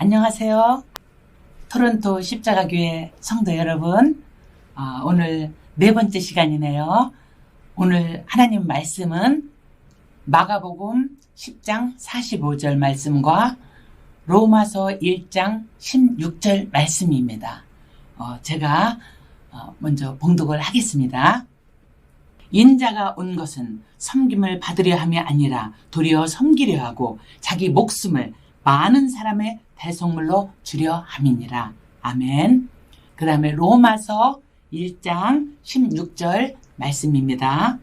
안녕하세요. 토론토 십자가교회 성도 여러분, 오늘 네 번째 시간이네요. 오늘 하나님 말씀은 마가복음 10장 45절 말씀과 로마서 1장 16절 말씀입니다. 제가 먼저 봉독을 하겠습니다. 인자가 온 것은 섬김을 받으려 함이 아니라 도리어 섬기려 하고 자기 목숨을 많은 사람의 대속물로 주려 함이니라. 아멘. 그 다음에 로마서 1장 16절 말씀입니다.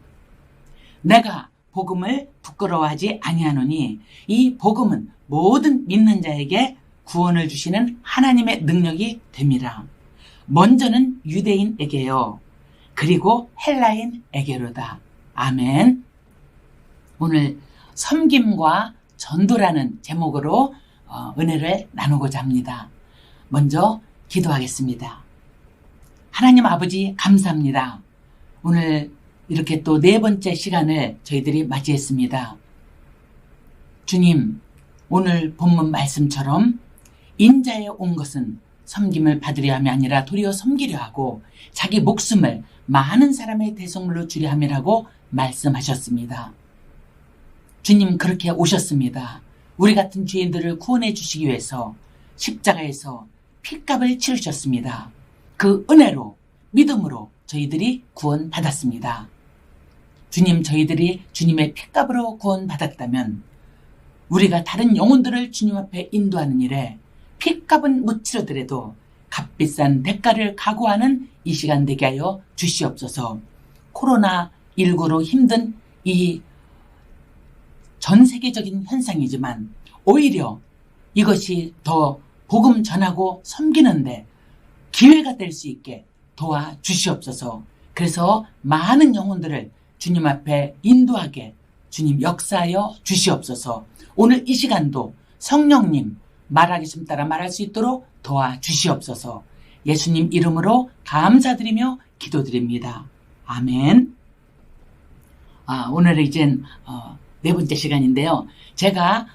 내가 복음을 부끄러워하지 아니하노니 이 복음은 모든 믿는 자에게 구원을 주시는 하나님의 능력이 됨이라. 먼저는 유대인에게요. 그리고 헬라인에게로다. 아멘. 오늘 섬김과 전도라는 제목으로 은혜를 나누고자 합니다. 먼저 기도하겠습니다. 하나님 아버지 감사합니다. 오늘 이렇게 또 네 번째 시간을 저희들이 맞이했습니다. 주님, 오늘 본문 말씀처럼 인자에 온 것은 섬김을 받으려 함이 아니라 도리어 섬기려 하고 자기 목숨을 많은 사람의 대속물로 주려 함이라고 말씀하셨습니다. 주님 그렇게 오셨습니다. 우리 같은 죄인들을 구원해 주시기 위해서 십자가에서 핏값을 치르셨습니다. 그 은혜로 믿음으로 저희들이 구원받았습니다. 주님, 저희들이 주님의 핏값으로 구원받았다면 우리가 다른 영혼들을 주님 앞에 인도하는 일에 핏값은 못 치르더라도 값비싼 대가를 각오하는 이 시간 되게 하여 주시옵소서. 코로나19로 힘든 이 전 세계적인 현상이지만 오히려 이것이 더 복음 전하고 섬기는데 기회가 될 수 있게 도와주시옵소서. 그래서 많은 영혼들을 주님 앞에 인도하게 주님 역사하여 주시옵소서. 오늘 이 시간도 성령님 말하기심 따라 말할 수 있도록 도와주시옵소서. 예수님 이름으로 감사드리며 기도드립니다. 아멘. 오늘은 이젠 네 번째 시간인데요. 제가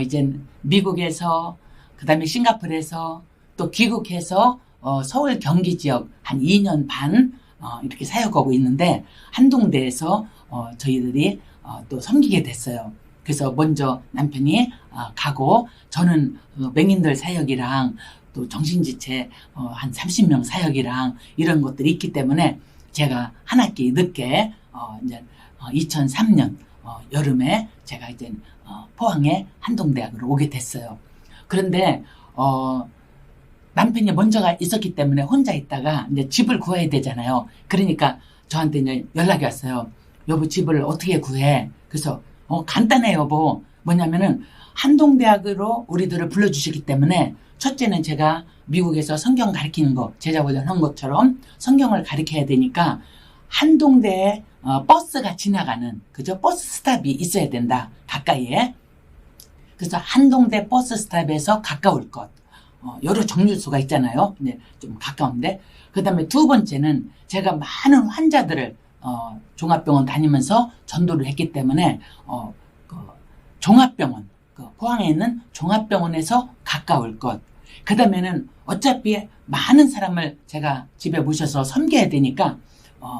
이젠 미국에서 그다음에 싱가포르에서 또 귀국해서 서울 경기 지역 한 2년 반 이렇게 사역하고 있는데 한동대에서 저희들이 또 섬기게 됐어요. 그래서 먼저 남편이 가고 저는 맹인들 사역이랑 또 정신지체 한 30명 사역이랑 이런 것들이 있기 때문에 제가 한 학기 늦게 이제 2003년 여름에 제가 이제 포항의 한동대학으로 오게 됐어요. 그런데 남편이 먼저가 있었기 때문에 혼자 있다가 이제 집을 구해야 되잖아요. 그러니까 저한테 이제 연락이 왔어요. 여보, 집을 어떻게 구해? 그래서 간단해 여보. 뭐냐면은 한동대학으로 우리들을 불러주시기 때문에 첫째는 제가 미국에서 성경 가르치는 거, 제자훈련 한 것처럼 성경을 가르쳐야 되니까 한동대에 버스가 지나가는, 그죠? 버스 스탑이 있어야 된다. 가까이에. 그래서 한동대 버스 스탑에서 가까울 것. 여러 정류소가 있잖아요. 네, 좀 가까운데. 그 다음에 두 번째는 제가 많은 환자들을, 종합병원 다니면서 전도를 했기 때문에, 종합병원, 포항에 있는 종합병원에서 가까울 것. 그 다음에는 어차피 많은 사람을 제가 집에 모셔서 섬겨야 되니까,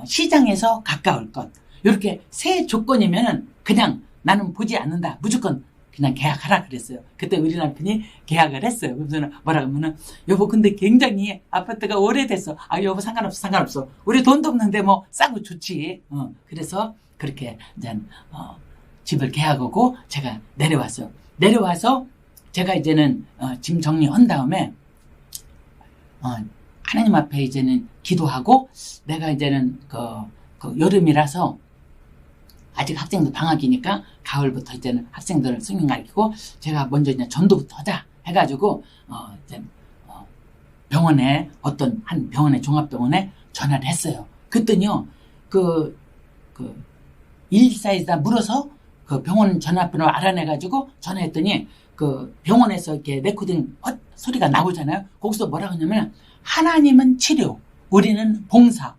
시장에서 가까울 것. 이렇게 세 조건이면은 그냥 나는 보지 않는다. 무조건 그냥 계약하라 그랬어요. 그때 우리 남편이 계약을 했어요. 그래서 뭐라 그러면은 여보 근데 굉장히 아파트가 오래됐어. 여보 상관없어. 우리 돈도 없는데 뭐 싸고 좋지. 그래서 그렇게 이제 집을 계약하고 제가 내려왔어요. 내려와서 제가 이제는 짐 정리한 다음에 하나님 앞에 이제는 기도하고 내가 이제는 그 여름이라서 아직 학생들 방학이니까 가을부터 이제는 학생들을 성경 가르치고 제가 먼저 이제 전도부터 하자 해가지고 이제 병원에 어떤 한 병원에 종합병원에 전화를 했어요. 그랬더니요 그 114에다 물어서 그 병원 전화번호 알아내가지고 전화했더니 그 병원에서 이렇게 레코딩 소리가 나오잖아요. 거기서 뭐라 하냐면 하나님은 치료, 우리는 봉사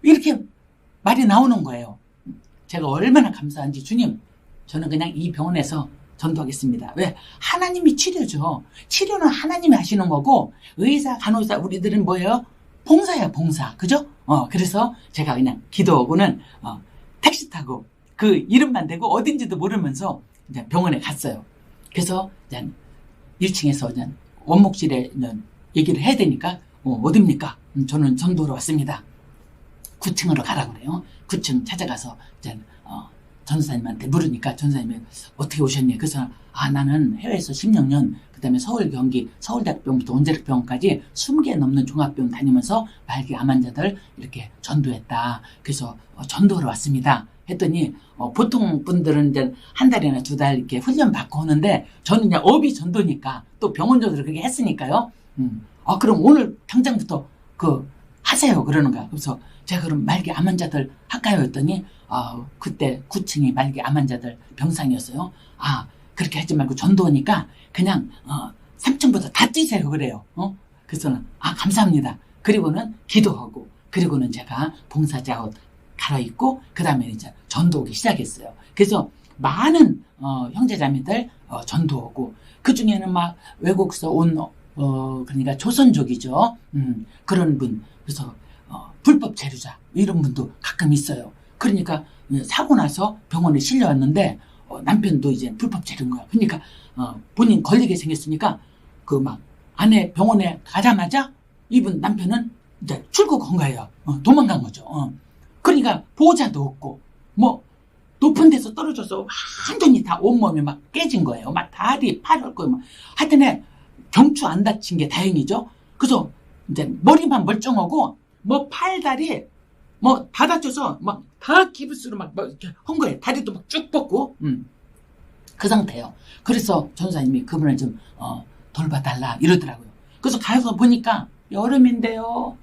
이렇게 말이 나오는 거예요. 제가 얼마나 감사한지 주님 저는 그냥 이 병원에서 전도하겠습니다. 왜? 하나님이 치료죠. 치료는 하나님이 하시는 거고, 의사, 간호사, 우리들은 뭐예요? 봉사야, 봉사. 그죠? 그래서 제가 그냥 기도하고는, 택시 타고, 그 이름만 대고 어딘지도 모르면서 이제 병원에 갔어요. 그래서 이제 1층에서 이제 원목실에 얘기를 해야 되니까, 어딥니까? 저는 전도로 왔습니다. 9층으로 가라고 그래요. 9층 찾아가서 이제, 전도사님한테 물으니까 전도사님이 어떻게 오셨니? 그래서 나는 해외에서 16년 그다음에 서울 경기 서울대학병부터 온재력병원까지 20개 넘는 종합병원 다니면서 말기 암 환자들 이렇게 전도했다. 그래서 전도하러 왔습니다. 했더니 보통 분들은 이제 한 달이나 2달 이렇게 훈련 받고 오는데 저는 그냥 업이 전도니까 또 병원 전도를 그렇게 했으니까요. 그럼 오늘 당장부터 하세요 그러는 거야. 그래서 제가 그럼 말기 암 환자들 할까요? 했더니 그때 9층이 말기 암 환자들 병상이었어요. 그렇게 하지 말고 전도하니까 그냥 3층부터 다 뛰세요 그래요. 그래서는 감사합니다. 그리고는 기도하고 그리고는 제가 봉사자 옷 갈아입고 그 다음에 이제 전도하기 시작했어요. 그래서 많은 형제자매들 전도하고 그 중에는 막 외국에서 온 그러니까 조선족이죠. 그런 분. 그래서 불법 체류자 이런 분도 가끔 있어요. 그러니까 사고 나서 병원에 실려왔는데 남편도 이제 불법 체류인 거야. 그러니까 본인 걸리게 생겼으니까 그 막 아내 병원에 가자마자 이분 남편은 이제 출국한 거예요. 도망간 거죠. 그러니까 보호자도 없고 뭐 높은 데서 떨어져서 완전히 다 온몸이 막 깨진 거예요. 막 다리, 팔, 얼굴 막 하여튼에 경추 안 다친 게 다행이죠. 그래서 이제 머리만 멀쩡하고 뭐 팔, 다리 뭐 다 다쳐서 막 다 기부스로 막 이렇게 한 거예요. 다리도 막 쭉 뻗고 그 상태예요. 그래서 전사님이 그분을 좀 돌봐달라 이러더라고요. 그래서 가서 보니까 여름인데요.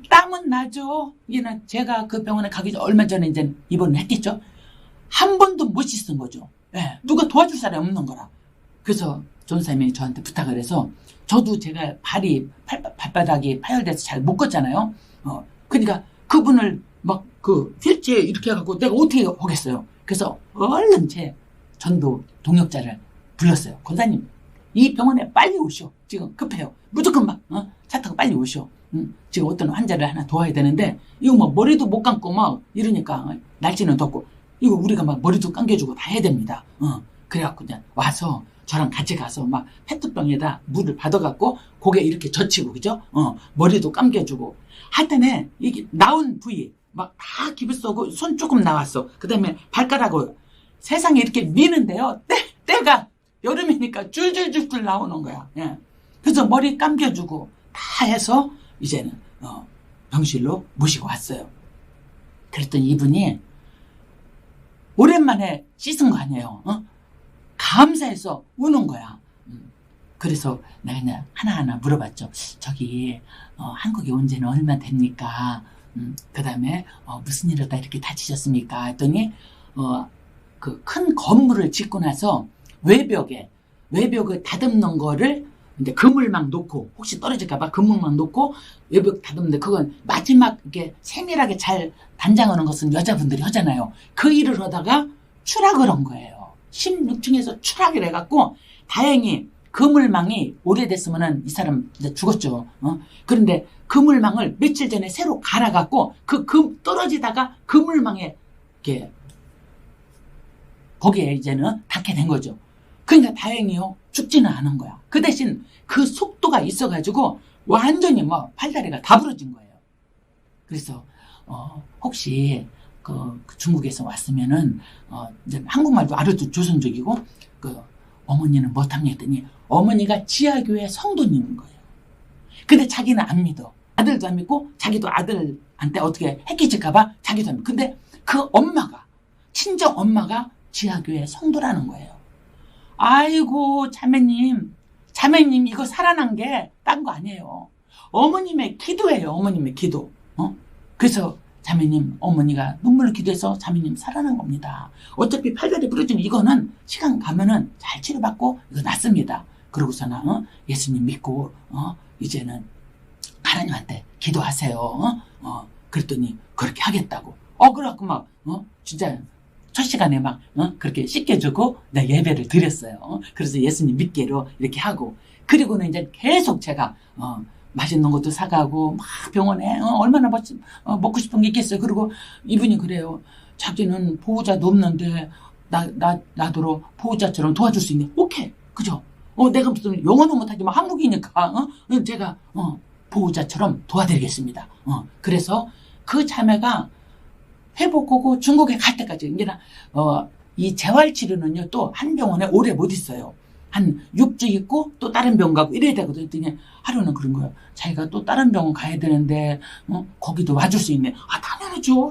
땀은 나죠. 이게 제가 그 병원에 가기 전 얼마 전에 이제 입원을 했겠죠. 한 번도 못 씻은 거죠. 네. 누가 도와줄 사람이 없는 거라. 그래서 전사님이 저한테 부탁을 해서 저도 제가 발바닥이 파열돼서 잘 못 걷잖아요. 그러니까 그분을 막 휠체어 이렇게 해갖고 내가 어떻게 하겠어요. 그래서 얼른 제 전도 동역자를 불렀어요. 권사님, 이 병원에 빨리 오시오. 지금 급해요. 무조건 막 차 타고 빨리 오시오. 지금 어떤 환자를 하나 도와야 되는데 이거 뭐 머리도 못 감고 막 이러니까 날씨는 덥고 이거 우리가 막 머리도 감겨주고 다 해야 됩니다. 그래갖고 그냥 와서 저랑 같이 가서 막 페트병에다 물을 받아갖고 고개 이렇게 젖히고 그죠? 머리도 감겨주고 하여튼에 이게 나온 부위 막 다 기부 쏘고 손 조금 나왔어. 그 다음에 발가락을 세상에 이렇게 미는데요. 때가 여름이니까 줄줄줄줄 나오는 거야. 예. 그래서 머리 감겨주고 다 해서 이제는 병실로 모시고 왔어요. 그랬더니 이분이 오랜만에 씻은 거 아니에요. 감사해서 우는 거야. 그래서 내가 그냥 하나하나 물어봤죠. 저기 한국에 온 지는 얼마 됩니까? 그 다음에 무슨 일을 다 이렇게 다치셨습니까? 했더니 그 큰 건물을 짓고 나서 외벽을 다듬는 거를 이제 그물망 놓고 혹시 떨어질까봐 그물망 놓고 외벽 다듬는데 그건 마지막 이렇게 세밀하게 잘 단장하는 것은 여자분들이 하잖아요. 그 일을 하다가 추락을 한 거예요. 16층에서 추락을 해갖고 다행히 그물망이 오래됐으면은 이 사람 이제 죽었죠. 그런데 그물망을 며칠 전에 새로 갈아갖고 떨어지다가 그물망에 이렇게 거기에 이제는 닿게 된 거죠. 그러니까 다행히요 죽지는 않은 거야. 그 대신 그 속도가 있어가지고 완전히 뭐 팔다리가 다 부러진 거예요. 그래서 혹시 그 중국에서 왔으면은 이제 한국말도 알아도 조선족이고 그 어머니는 못합니다 했더니 어머니가 지하교회 성도님인 거예요. 근데 자기는 안 믿어. 아들도 안 믿고 자기도 아들한테 어떻게 해끼질까봐 자기도 안 믿고. 근데 그 엄마가 친정 엄마가 지하교회 성도라는 거예요. 아이고 자매님 이거 살아난 게 딴 거 아니에요. 어머님의 기도예요. 어머님의 기도. 그래서 자매님 어머니가 눈물을 기도해서 자매님 살아난 겁니다. 어차피 팔다리 부러지면 이거는 시간 가면은 잘 치료받고 이거 낫습니다. 그러고서는 예수님 믿고 이제는 하나님한테 기도하세요. 그랬더니 그렇게 하겠다고. 그래갖고 막 진짜 첫 시간에 막 그렇게 씻겨주고 내가 예배를 드렸어요. 그래서 예수님 믿기로 이렇게 하고, 그리고는 이제 계속 제가 맛있는 것도 사가고 막 병원에 얼마나 먹고 싶은 게 있겠어요. 그리고 이분이 그래요. 자기는 보호자도 없는데 나더러 보호자처럼 도와줄 수 있네. 오케이, 그죠? 내가 무슨 영어는 못하지만 한국이니까 제가 보호자처럼 도와드리겠습니다. 그래서 그 자매가 회복하고 중국에 갈 때까지, 이제 이 재활치료는요, 또 한 병원에 오래 못 있어요. 한 6주 있고 또 다른 병원 가고 이래야 되거든요. 그랬더니 하루는 그런 거예요. 자기가 또 다른 병원 가야 되는데 거기도 와줄 수 있네.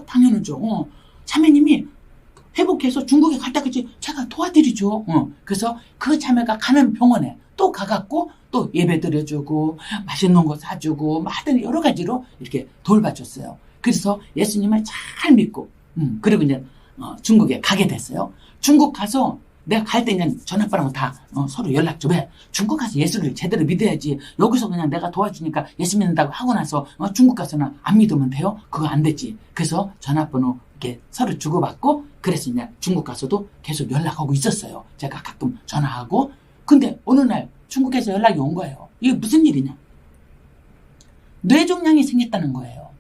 당연하죠. 자매님이 회복해서 중국에 갈 때까지 제가 도와드리죠. 그래서 그 자매가 가는 병원에 또 가갖고 또 예배 드려주고 맛있는 거 사주고 막 하여튼 여러 가지로 이렇게 돌봐줬어요. 그래서 예수님을 잘 믿고 그리고 이제 중국에 가게 됐어요. 중국 가서 내가 갈 때 그냥 전화번호 다 서로 연락 좀 해. 중국 가서 예수를 제대로 믿어야지. 여기서 그냥 내가 도와주니까 예수 믿는다고 하고 나서 중국 가서는 안 믿으면 돼요? 그거 안 되지. 그래서 전화번호 이렇게 서로 주고받고 그래서 이제 중국 가서도 계속 연락하고 있었어요. 제가 가끔 전화하고. 근데 어느 날 중국에서 연락이 온 거예요. 이게 무슨 일이냐? 뇌종양이 생겼다는 거예요.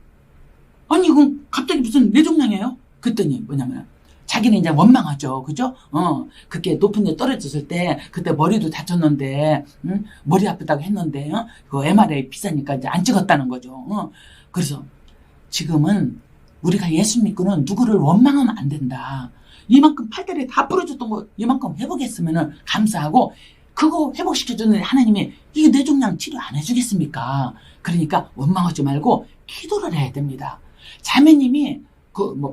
아니 이건 갑자기 무슨 뇌종양이에요? 그랬더니 뭐냐면 자기는 이제 원망하죠. 그죠? 그렇게 높은 데 떨어졌을 때, 그때 머리도 다쳤는데, 머리 아프다고 했는데, 그 MRI 비싸니까 이제 안 찍었다는 거죠. 그래서 지금은 우리가 예수 믿고는 누구를 원망하면 안 된다. 이만큼 팔다리 다 부러졌던 거, 이만큼 회복했으면 감사하고, 그거 회복시켜주는 하나님이 이게 뇌종양 치료 안 해주겠습니까? 그러니까 원망하지 말고 기도를 해야 됩니다. 자매님이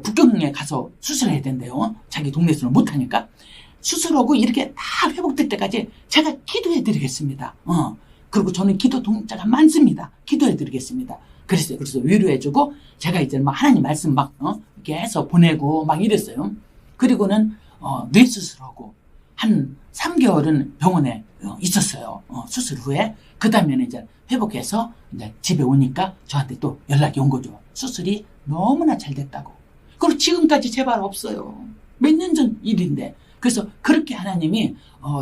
북경에 가서 수술해야 된대요. 자기 동네에서는 못하니까. 수술하고 이렇게 다 회복될 때까지 제가 기도해 드리겠습니다. 그리고 저는 기도 동자가 많습니다. 기도해 드리겠습니다. 그랬어요. 그래서 위로해주고, 제가 이제 막 하나님 말씀 막, 이렇게 해서 보내고 막 이랬어요. 그리고는, 뇌수술하고 한 3개월은 병원에 있었어요. 수술 후에. 그 다음에는 이제 회복해서 이제 집에 오니까 저한테 또 연락이 온 거죠. 수술이 너무나 잘 됐다고. 그리고 지금까지 재발 없어요. 몇 년 전 일인데. 그래서 그렇게 하나님이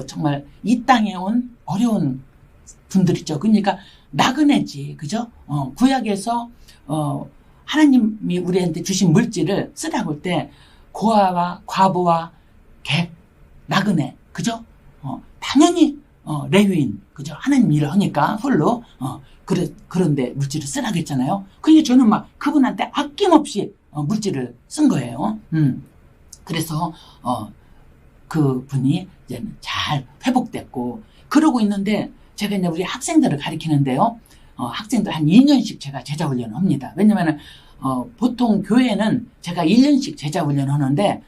정말 이 땅에 온 어려운 분들이죠. 그러니까 나그네지, 그죠? 구약에서 하나님이 우리한테 주신 물질을 쓰라고 할 때 고아와 과부와 객, 나그네, 그죠? 당연히 레위인, 그죠? 하나님 일을 하니까 홀로 그런데 물질을 쓰라고 했잖아요. 그러니까 저는 막 그분한테 아낌없이 물질을 쓴 거예요. 그래서 그분이 이제 잘 회복됐고 그러고 있는데 제가 이제 우리 학생들을 가르치는데요. 학생들 한 2년씩 제가 제자훈련을 합니다. 왜냐면은 보통 교회는 제가 1년씩 제자훈련을 하는데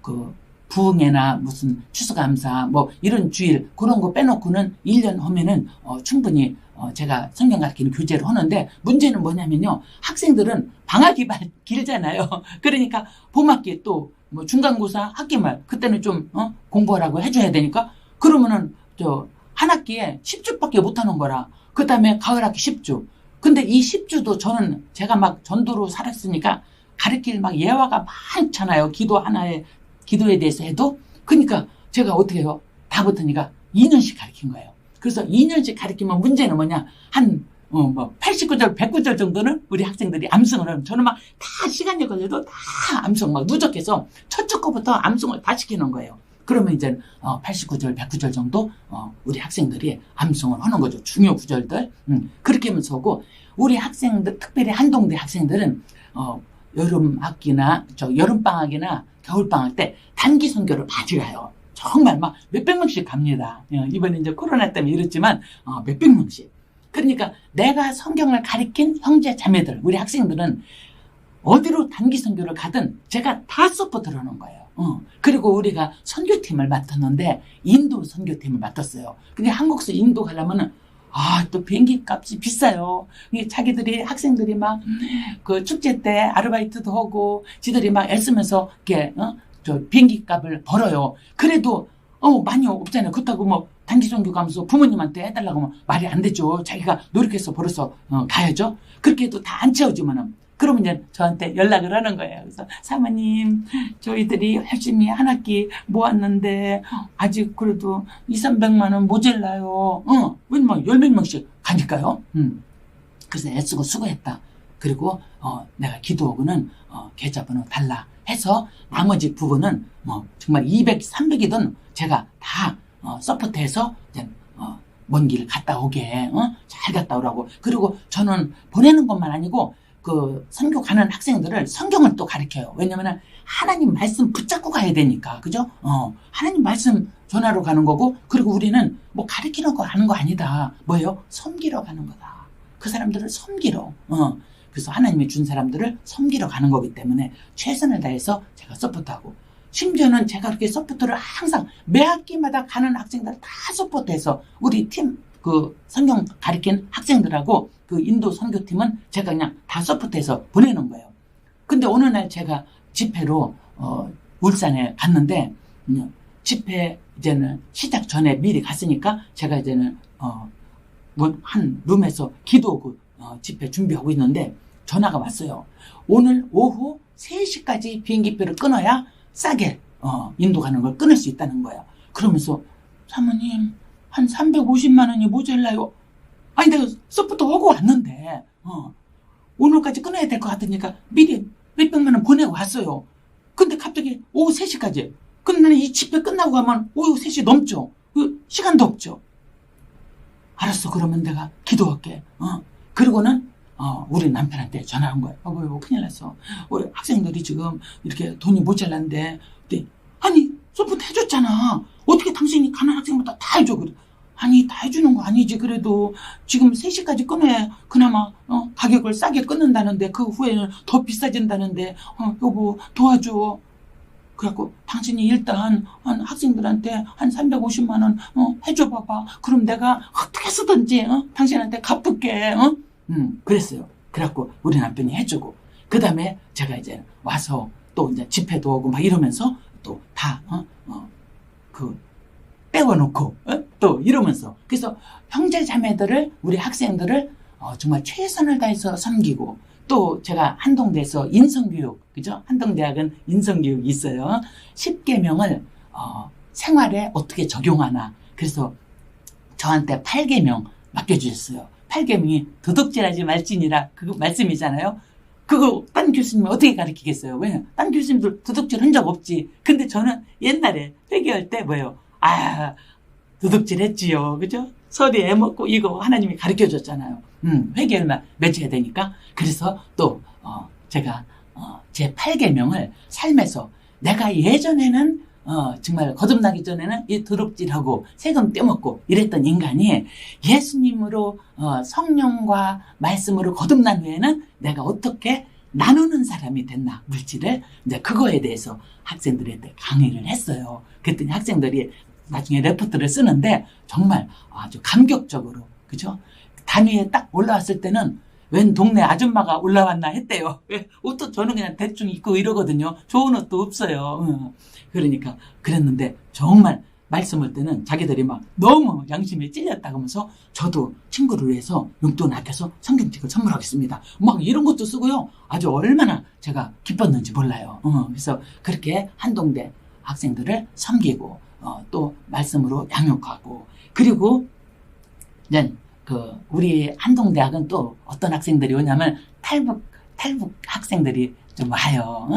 그 부흥회나 무슨 추수감사 뭐 이런 주일 그런 거 빼놓고는 1년 하면은 충분히 제가 성경 가르치는 교재를 하는데 문제는 뭐냐면요. 학생들은 방학이 길잖아요. 그러니까 봄학기 또 뭐 중간고사 학기말 그때는 좀 공부하라고 해줘야 되니까 그러면은 한 학기에 10주밖에 못하는 거라. 그 다음에 가을 학기 10주. 근데 이 10주도 저는 제가 막 전도로 살았으니까 가르칠 막 예화가 많잖아요. 기도에 대해서 해도. 그러니까 제가 어떻게 해요? 다 붙으니까 2년씩 가르친 거예요. 그래서 2년씩 가르치면 문제는 뭐냐? 한 89절, 109절 정도는 우리 학생들이 암송을 하면 저는 막 다 시간이 걸려도 다 암송 막 누적해서 첫째 거부터 암송을 다 시키는 거예요. 그러면 이제 89절, 109절 정도 우리 학생들이 암송을 하는 거죠. 중요 구절들. 그렇게 하면서 하고 우리 학생들, 특별히 한동대 학생들은 여름 학기나 여름 방학이나 겨울 방학 때 단기 선교를 많이 가요. 정말 막 몇백 명씩 갑니다. 이번에 이제 코로나 때문에 이렇지만 몇백 명씩. 그러니까 내가 성경을 가르친 형제 자매들, 우리 학생들은 어디로 단기 선교를 가든 제가 다 서포트를 하는 거예요. 그리고 우리가 선교팀을 맡았는데 인도 선교팀을 맡았어요. 근데 한국에서 인도 가려면은 또 비행기 값이 비싸요. 자기들이 학생들이 막 그 축제 때 아르바이트도 하고 지들이 막 애쓰면서 이렇게 비행기 값을 벌어요. 그래도 많이 없잖아요. 그렇다고 뭐 단기 선교 가면서 부모님한테 해달라고 하면 말이 안 되죠. 자기가 노력해서 벌어서 가야죠. 그렇게 해도 다 안 채워주면은 그러면 이제 저한테 연락을 하는 거예요. 그래서 사모님, 저희들이 열심히 한 학기 모았는데 아직 그래도 200~300만 원 모자라요. 왜냐면 10몇 명씩 가니까요. 그래서 애쓰고 수고했다. 그리고 내가 기도하고는 계좌번호 달라 해서 나머지 부분은 뭐 정말 200, 300이든 제가 다 서포트해서 이제 먼 길 갔다 오게 잘 갔다 오라고. 그리고 저는 보내는 것만 아니고 그 선교 가는 학생들을 성경을 또 가르쳐요. 왜냐면은 하나님 말씀 붙잡고 가야 되니까, 그죠? 하나님 말씀 전하러 가는 거고, 그리고 우리는 뭐 가르치는 거 하는 거 아니다. 뭐예요? 섬기러 가는 거다. 그 사람들을 섬기러. 그래서 하나님이 준 사람들을 섬기러 가는 거기 때문에 최선을 다해서 제가 서포트하고, 심지어는 제가 그렇게 서포트를 항상 매 학기마다 가는 학생들 다 서포트해서 우리 팀 그 성경 가르친 학생들하고 그 인도 선교팀은 제가 그냥 다 서포트해서 보내는 거예요. 근데 어느 날 제가 집회로 울산에 갔는데 집회 이제는 시작 전에 미리 갔으니까 제가 이제는 한 룸에서 기도하고 집회 준비하고 있는데 전화가 왔어요. 오늘 오후 3시까지 비행기표를 끊어야 싸게 인도 가는 걸 끊을 수 있다는 거예요. 그러면서 사모님 한 350만 원이 모자라요. 아니 내가 서포트 하고 왔는데 오늘까지 끊어야 될 것 같으니까 미리 몇백만 원 보내고 왔어요. 근데 갑자기 오후 3시까지. 근데 나는 이 집회 끝나고 가면 오후 3시 넘죠. 그 시간도 없죠. 알았어. 그러면 내가 기도할게. 그리고는 우리 남편한테 전화한 거예요. 여보 큰일 났어. 우리 학생들이 지금 이렇게 돈이 모자란데 아니 서포트 해줬잖아. 어떻게 당신이 가난 학생보다 다 해줘. 그래. 아니 다 해주는 거 아니지. 그래도 지금 3시까지 끊어야 그나마 가격을 싸게 끊는다는데 그 후에는 더 비싸진다는데 여보 도와줘. 그래갖고 당신이 일단 한 학생들한테 한 350만 원 해줘 봐봐. 그럼 내가 어떻게 쓰든지 당신한테 갚을게. 그랬어요. 그래갖고 우리 남편이 해주고 그 다음에 제가 이제 와서 또 이제 집회도 오고 막 이러면서 또 다 떼워놓고 또 이러면서 그래서 형제 자매들을 우리 학생들을 정말 최선을 다해서 섬기고 또 제가 한동대에서 인성교육 그죠? 한동대학은 인성교육이 있어요. 10계명을 생활에 어떻게 적용하나 그래서 저한테 8계명 맡겨주셨어요. 8계명이 도둑질하지 말지니라 그 말씀이잖아요. 그거 딴 교수님이 어떻게 가르치겠어요? 왜? 딴 교수님들 도둑질 한 적 없지. 근데 저는 옛날에 회개할 때 뭐예요? 도둑질 했지요. 그죠? 서리 애먹고 이거 하나님이 가르쳐 줬잖아요. 회개를 맺어야 되니까. 그래서 또 제가 제 8계명을 삶에서 내가 예전에는 정말 거듭나기 전에는 이 도둑질하고 세금 떼먹고 이랬던 인간이 예수님으로 성령과 말씀으로 거듭난 후에는 내가 어떻게 나누는 사람이 됐나 물질을 이제 그거에 대해서 학생들한테 강의를 했어요. 그랬더니 학생들이 나중에 레포트를 쓰는데 정말 아주 감격적으로 그죠? 단위에 딱 올라왔을 때는 웬 동네 아줌마가 올라왔나 했대요. 옷도 저는 그냥 대충 입고 이러거든요. 좋은 옷도 없어요. 그러니까 그랬는데 정말 말씀할 때는 자기들이 막 너무 양심에 찔렸다고 하면서 저도 친구를 위해서 용돈 아껴서 성경책을 선물하겠습니다. 막 이런 것도 쓰고요. 아주 얼마나 제가 기뻤는지 몰라요. 그래서 그렇게 한동대 학생들을 섬기고 또 말씀으로 양육하고 그리고 이제 우리 한동대학은 또 어떤 학생들이 오냐면 탈북 학생들이 좀 와요.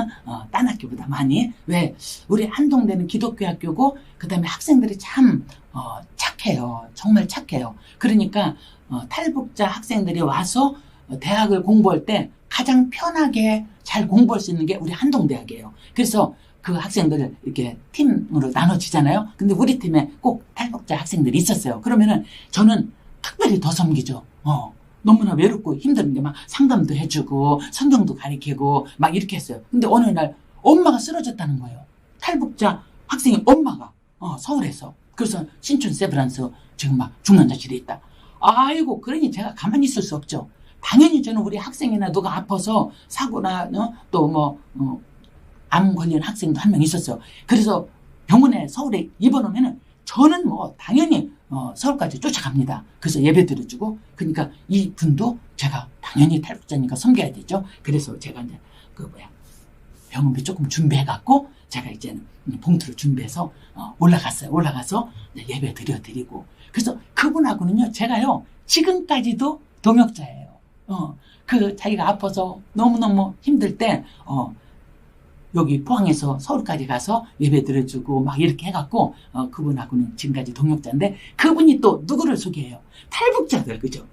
딴 학교보다 많이. 왜? 우리 한동대는 기독교 학교고 그 다음에 학생들이 참 착해요. 정말 착해요. 그러니까 탈북자 학생들이 와서 대학을 공부할 때 가장 편하게 잘 공부할 수 있는 게 우리 한동대학이에요. 그래서 그 학생들을 이렇게 팀으로 나눠지잖아요. 근데 우리 팀에 꼭 탈북자 학생들이 있었어요. 그러면은 저는 특별히 더 섬기죠. 너무나 외롭고 힘든데 막 상담도 해주고 성경도 가르치고 막 이렇게 했어요. 근데 어느 날 엄마가 쓰러졌다는 거예요. 탈북자 학생의 엄마가 서울에서. 그래서 신촌 세브란스 지금 막 중환자실에 있다. 아이고 그러니 제가 가만히 있을 수 없죠. 당연히 저는 우리 학생이나 누가 아파서 사고나 또 뭐 암 걸린 학생도 한 명 있었어요. 그래서 병원에 서울에 입원하면은 저는 당연히 서울까지 쫓아갑니다. 그래서 예배 드려주고, 그러니까 이 분도 제가 당연히 탈북자니까 섬겨야 되죠. 그래서 제가 이제 병원비 조금 준비해갖고 제가 이제는 봉투를 준비해서 올라갔어요. 올라가서 예배 드리고. 그래서 그분하고는요, 제가요 지금까지도 동역자예요. 자기가 아파서 너무너무 힘들 때 여기 포항에서 서울까지 가서 예배 드려주고 막 이렇게 해갖고 그분하고는 지금까지 동역자인데, 그분이 또 누구를 소개해요? 탈북자들, 그죠?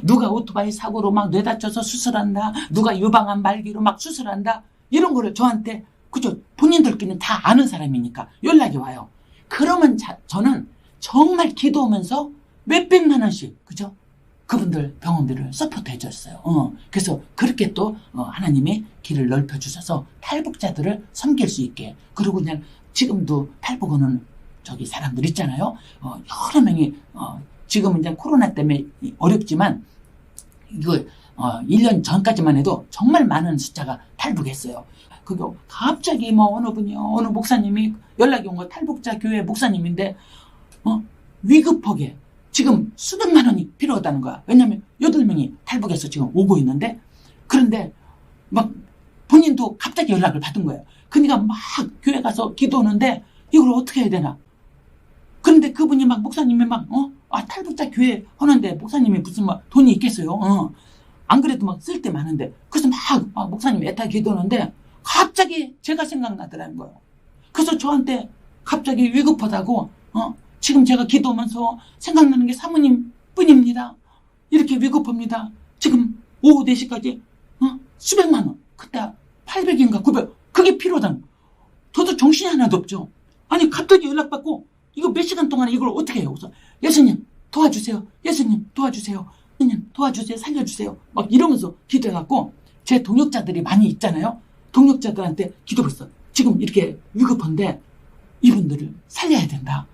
누가 오토바이 사고로 막 뇌 다쳐서 수술한다, 누가 유방암 말기로 막 수술한다, 이런 거를 저한테, 그죠? 본인들끼리는 다 아는 사람이니까 연락이 와요. 그러면 저는 정말 기도하면서 몇백만 원씩, 그죠? 그분들 병원비를 서포트 해줬어요. 그래서 그렇게 또 하나님이 길을 넓혀주셔서 탈북자들을 섬길 수 있게. 그리고 그냥 지금도 탈북 오는 사람들 있잖아요. 여러 명이 지금 이제 코로나 때문에 어렵지만 이거 1년 전까지만 해도 정말 많은 숫자가 탈북했어요. 그게 갑자기 어느 분이요, 어느 목사님이 연락이 온 거, 탈북자 교회 목사님인데 위급하게 지금 수백만 원이 필요하다는 거야. 왜냐면 8명이 탈북해서 지금 오고 있는데, 그런데 막 본인도 갑자기 연락을 받은 거예요. 그러니까 막 교회 가서 기도하는데 이걸 어떻게 해야 되나. 그런데 그분이 막 목사님이 막 탈북자 교회 하는데 목사님이 무슨 돈이 있겠어요. 안 그래도 막 쓸 데 많은데. 그래서 막 목사님이 애타게 기도하는데 갑자기 제가 생각나더라는 거예요. 그래서 저한테 갑자기 위급하다고 지금 제가 기도하면서 생각나는 게 사모님 뿐입니다. 이렇게 위급합니다. 지금 오후 4시까지 수백만 원. 그때 800인가 900. 그게 필요하다. 저도 정신이 하나도 없죠. 아니 갑자기 연락받고 이거 몇 시간 동안에 이걸 어떻게 해요? 그래서 예수님 도와주세요. 예수님 도와주세요. 예수님 도와주세요. 살려주세요. 막 이러면서 기도해갖고, 제 동역자들이 많이 있잖아요. 동역자들한테 기도했어. 지금 이렇게 위급한데 이분들을 살려야 된다.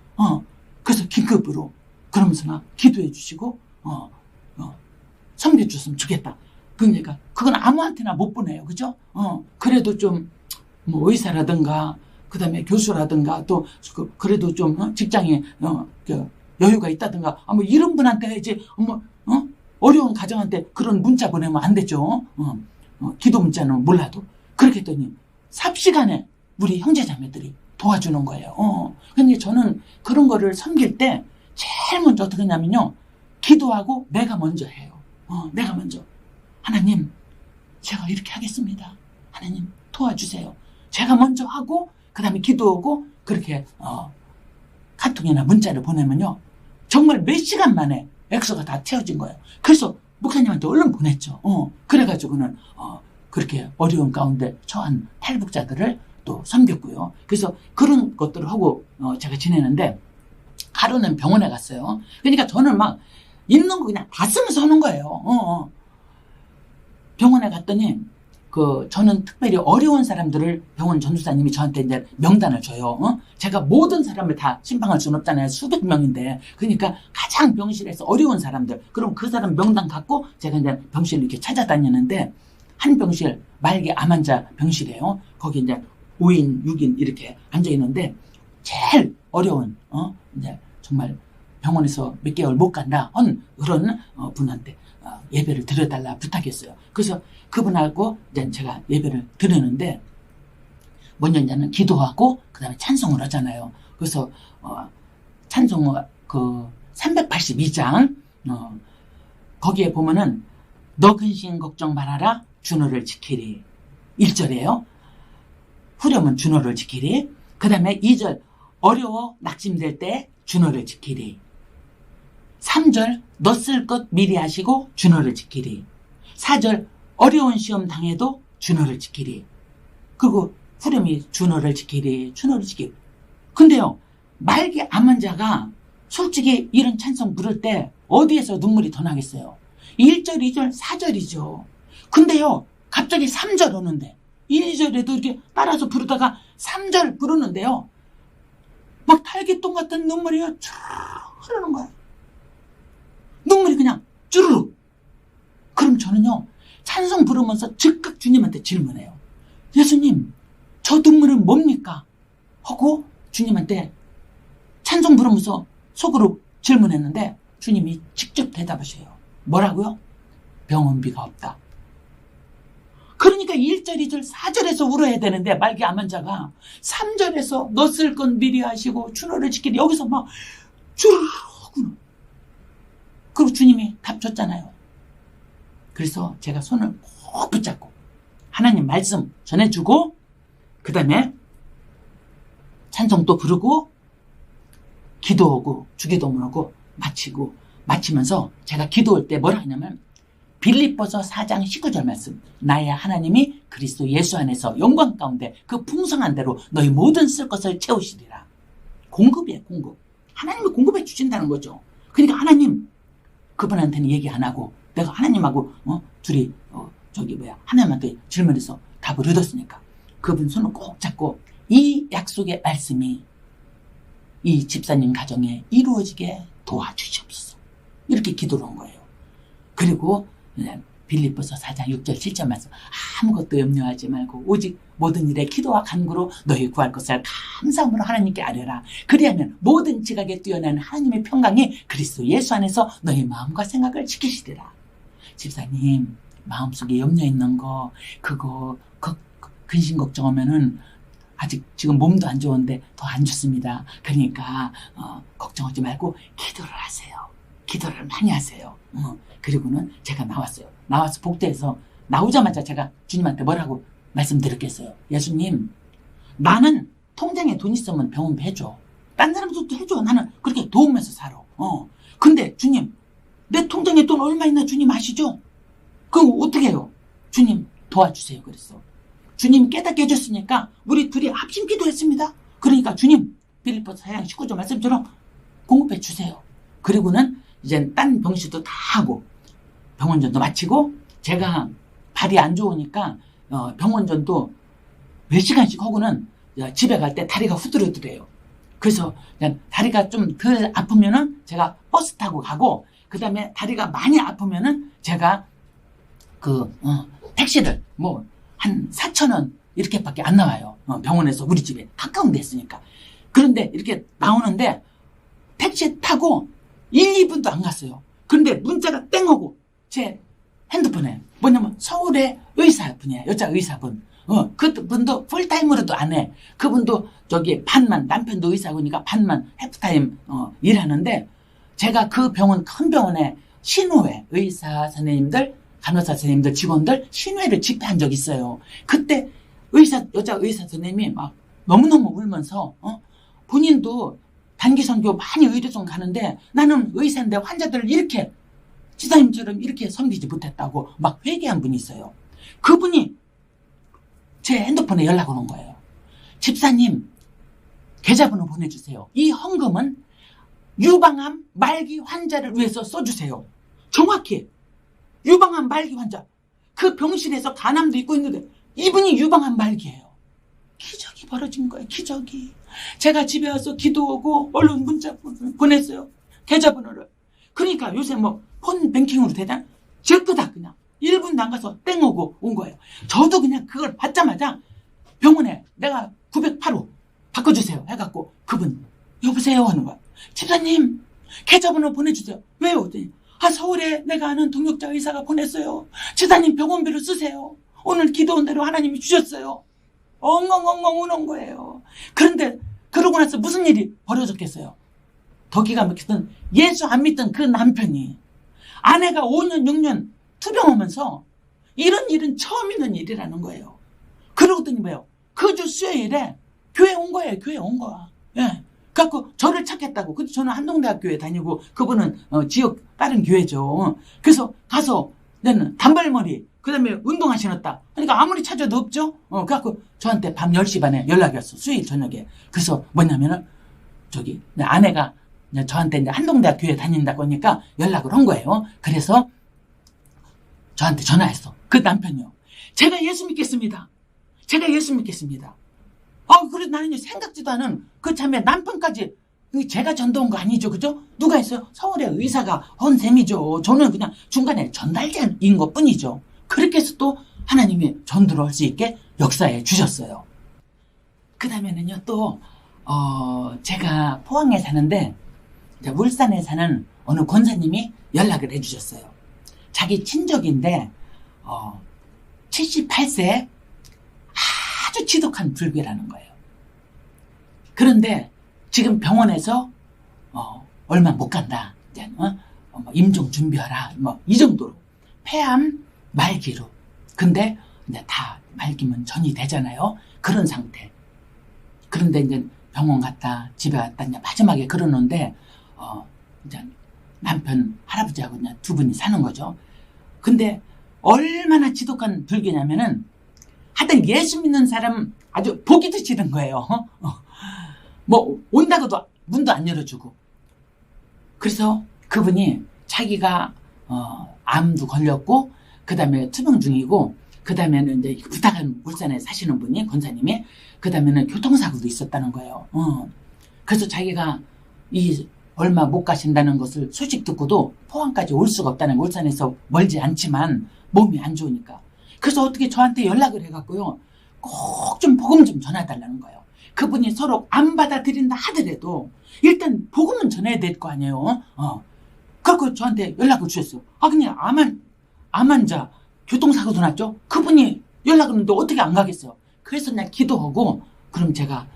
그래서 긴급으로 그러면서 막 기도해 주시고 섬겨줬으면 좋겠다. 그러니까 그건 아무한테나 못 보내요. 그죠? 그래도 좀 의사라든가 그다음에 교수라든가 또 그래도 좀 직장에 여유가 있다든가 이런 분한테 이제 어려운 가정한테 그런 문자 보내면 안 되죠. 기도 문자는 몰라도. 그렇게 했더니 삽시간에 우리 형제자매들이 도와주는 거예요. 근데 저는 그런 거를 섬길 때 제일 먼저 어떻게 하냐면요, 기도하고 내가 먼저 해요. 내가 먼저. 하나님, 제가 이렇게 하겠습니다. 하나님 도와주세요. 제가 먼저 하고 그 다음에 기도하고 그렇게 카톡이나 문자를 보내면요, 정말 몇 시간 만에 액수가 다 채워진 거예요. 그래서 목사님한테 얼른 보냈죠. 그래가지고는 그렇게 어려운 가운데 처한 탈북자들을 또 섬겼고요. 그래서 그런 것들을 하고 제가 지내는데, 하루는 병원에 갔어요. 그러니까 저는 막 있는 거 그냥 다 쓰면서 하는 거예요. 병원에 갔더니 저는 특별히 어려운 사람들을 병원 전도사님이 저한테 이제 명단을 줘요. 제가 모든 사람을 다 신방할 수는 없잖아요. 수백 명인데. 그러니까 가장 병실에서 어려운 사람들, 그럼 그 사람 명단 갖고 제가 이제 병실을 이렇게 찾아다니는데, 한 병실 말기 암 환자 병실이에요. 거기 이제 5인, 6인 이렇게 앉아 있는데, 제일 어려운 이제 정말 병원에서 몇 개월 못 간다 한 그런 분한테 예배를 드려달라 부탁했어요. 그래서 그분하고 이제 제가 예배를 드리는데, 먼저 이제는 기도하고 그다음에 찬송을 하잖아요. 그래서 찬송 382장 거기에 보면은 너 근심 걱정 말아라 주 너를 지키리. 1절이에요. 후렴은 주 너를 지키리. 그 다음에 2절 어려워 낙심될 때 주 너를 지키리. 3절 너 쓸 것 미리 하시고 주 너를 지키리. 4절 어려운 시험 당해도 주 너를 지키리. 그리고 후렴이 주 너를 지키리, 주 너를 지키리. 근데요, 말기 암 환자가 솔직히 이런 찬송 부를 때 어디에서 눈물이 더 나겠어요? 1절, 2절, 4절이죠. 근데요, 갑자기 3절 오는데 1, 2절에도 이렇게 따라서 부르다가 3절 부르는데요, 막 탈기똥 같은 눈물이 쭉 흐르는 거예요. 눈물이 그냥 쭈르륵. 그럼 저는요, 찬송 부르면서 즉각 주님한테 질문해요. 예수님, 저 눈물은 뭡니까? 하고 주님한테 찬송 부르면서 속으로 질문했는데 주님이 직접 대답하셔요. 뭐라고요? 병원비가 없다. 그러니까 1절, 2절, 4절에서 울어야 되는데 말기 암 환자가 3절에서 너 쓸 건 미리 하시고 추노를 지키니 여기서 막 주르르구나. 그리고 주님이 답 줬잖아요. 그래서 제가 손을 꼭 붙잡고 하나님 말씀 전해주고 그 다음에 찬송 또 부르고 기도하고 주기도문하고 마치면서 제가 기도할 때 뭐라 하냐면 빌립보서 4장 19절 말씀 나의 하나님이 그리스도 예수 안에서 영광 가운데 그 풍성한 대로 너희 모든 쓸 것을 채우시리라. 공급이에요. 공급. 하나님이 공급해 주신다는 거죠. 그러니까 하나님 그분한테는 얘기 안 하고 내가 하나님하고 둘이 하나님한테 질문해서 답을 얻었으니까 그분 손을 꼭 잡고 이 약속의 말씀이 이 집사님 가정에 이루어지게 도와주시옵소서. 이렇게 기도를 한 거예요. 그리고 빌립보서 4장 6절 7절 말씀 아무것도 염려하지 말고 오직 모든 일에 기도와 간구로 너희 구할 것을 감사함으로 하나님께 아뢰라. 그리하면 모든 지각에 뛰어난 하나님의 평강이 그리스도 예수 안에서 너희 마음과 생각을 지키시리라. 집사님 마음속에 염려 있는 거 그거 근심 걱정하면은 아직 지금 몸도 안 좋은데 더 안 좋습니다. 그러니까 걱정하지 말고 기도를 하세요. 기도를 많이 하세요. 그리고는 제가 나와서 복도에서 나오자마자 제가 주님한테 뭐라고 말씀드렸겠어요. 예수님 나는 통장에 돈 있으면 병원비 해줘. 딴 사람들도 해줘. 나는 그렇게 도우면서 살아. 근데 주님 내 통장에 돈 얼마 있나 주님 아시죠? 그럼 어떻게 해요? 주님 도와주세요. 그랬어. 주님 깨닫게 해줬으니까 우리 둘이 합심 기도했습니다. 그러니까 주님 빌립보서 4장 19절 말씀처럼 공급해 주세요. 그리고는 이제 딴 병실도 다 하고 병원전도 마치고 제가 발이 안 좋으니까 병원전도 몇 시간씩 하고는 집에 갈 때 다리가 후들후들해요. 그래서 다리가 좀 덜 아프면은 제가 버스 타고 가고 그 다음에 다리가 많이 아프면은 제가 택시를 한 4,000원 이렇게밖에 안 나와요. 병원에서 우리 집에 가까운 데 있으니까. 그런데 이렇게 나오는데 택시 타고 1, 2분도 안 갔어요. 그런데 문자가 땡하고 제 핸드폰에 뭐냐면 서울의 의사분이에요. 여자 의사분. 그분도 풀타임으로도 안 해. 그분도 반만 남편도 의사고니까 반만 해프타임 일하는데 제가 그 병원 큰 병원에 신우회 의사 선생님들 간호사 선생님들 직원들 신회를 집회한 적이 있어요. 그때 여자 의사 선생님이 막 너무너무 울면서 본인도 단기 선교 많이 의료선 가는데 나는 의사인데 환자들을 이렇게 지사님처럼 이렇게 섬기지 못했다고 막 회개한 분이 있어요. 그분이 제 핸드폰에 연락 오는 거예요. 집사님 계좌번호 보내주세요. 이 헌금은 유방암 말기 환자를 위해서 써주세요. 정확히 유방암 말기 환자. 그 병실에서 간암도 있고 있는데 이분이 유방암 말기예요. 기적이 벌어진 거예요. 기적이. 제가 집에 와서 기도하고 얼른 문자 보냈어요. 계좌번호를. 그러니까 요새 폰 뱅킹으로 되잖아. 제거다 그냥. 1분도 안 가서 땡 오고 온 거예요. 저도 그냥 그걸 받자마자 병원에 내가 908호 바꿔주세요 해갖고 그분 여보세요 하는 거야. 집사님 계좌번호 보내주세요. 왜요? 서울에 내가 아는 동역자 의사가 보냈어요. 집사님 병원비로 쓰세요. 오늘 기도한 대로 하나님이 주셨어요. 엉엉엉엉 우는 거예요. 그런데 그러고 나서 무슨 일이 벌어졌겠어요? 더 기가 막히던 예수 안 믿던 그 남편이 아내가 5년 6년 투병하면서 이런 일은 처음 있는 일이라는 거예요. 그러더니 뭐예요? 그 주 수요일에 교회 온 거예요. 교회 온 거야. 예. 그래갖고 저를 찾겠다고. 근데 저는 한동대학교에 다니고 그분은 지역 다른 교회죠. 그래서 가서 나는 단발머리 그 다음에 운동화 신었다. 그러니까 아무리 찾아도 없죠. 그래갖고 저한테 밤 10시 반에 연락이 왔어. 수요일 저녁에. 그래서 뭐냐면은 내 아내가 저한테 이제 한동대학 교회 다닌다고 하니까 연락을 한 거예요. 그래서 저한테 전화했어. 그 남편이요. 제가 예수 믿겠습니다. 제가 예수 믿겠습니다. 그래도 나는 생각지도 않은 그 참에 남편까지 제가 전도한 거 아니죠. 그죠? 누가 했어요? 서울의 의사가 헌 셈이죠. 저는 그냥 중간에 전달자인 것 뿐이죠. 그렇게 해서 또 하나님이 전도를 할 수 있게 역사해 주셨어요. 그 다음에는요 또 제가 포항에 사는데, 이제 울산에 사는 어느 권사님이 연락을 해주셨어요. 자기 친족인데, 78세 아주 지독한 불교라는 거예요. 그런데 지금 병원에서, 얼마 못 간다. 이제, 임종 준비하라. 이 정도로. 폐암 말기로. 근데 이제 다 말기면 전이 되잖아요. 그런 상태. 그런데 이제 병원 갔다 집에 갔다 이제 마지막에 그러는데 이제 남편 할아버지하고 이제 두 분이 사는 거죠. 근데 얼마나 지독한 불교냐면은 하여튼 예수 믿는 사람 아주 보기도 싫은 거예요. 뭐 온다고도 문도 안 열어주고. 그래서 그분이 자기가 암도 걸렸고 그 다음에 투병 중이고 그 다음에는 이제 부탁한 울산에 사시는 분이 권사님이 그 다음에는 교통사고도 있었다는 거예요. 그래서 자기가 얼마 못 가신다는 것을 소식 듣고도 포항까지 올 수가 없다는 거예요. 울산에서 멀지 않지만 몸이 안 좋으니까. 그래서 어떻게 저한테 연락을 해갖고요. 꼭 좀 복음 좀 전해달라는 거예요. 그분이 서로 안 받아들인다 하더라도 일단 복음은 전해야 될 거 아니에요. 그래서 저한테 연락을 주셨어요. 그냥 암 환자 교통사고도 났죠. 그분이 연락을 했는데 어떻게 안 가겠어요. 그래서 그냥 기도하고 그럼 제가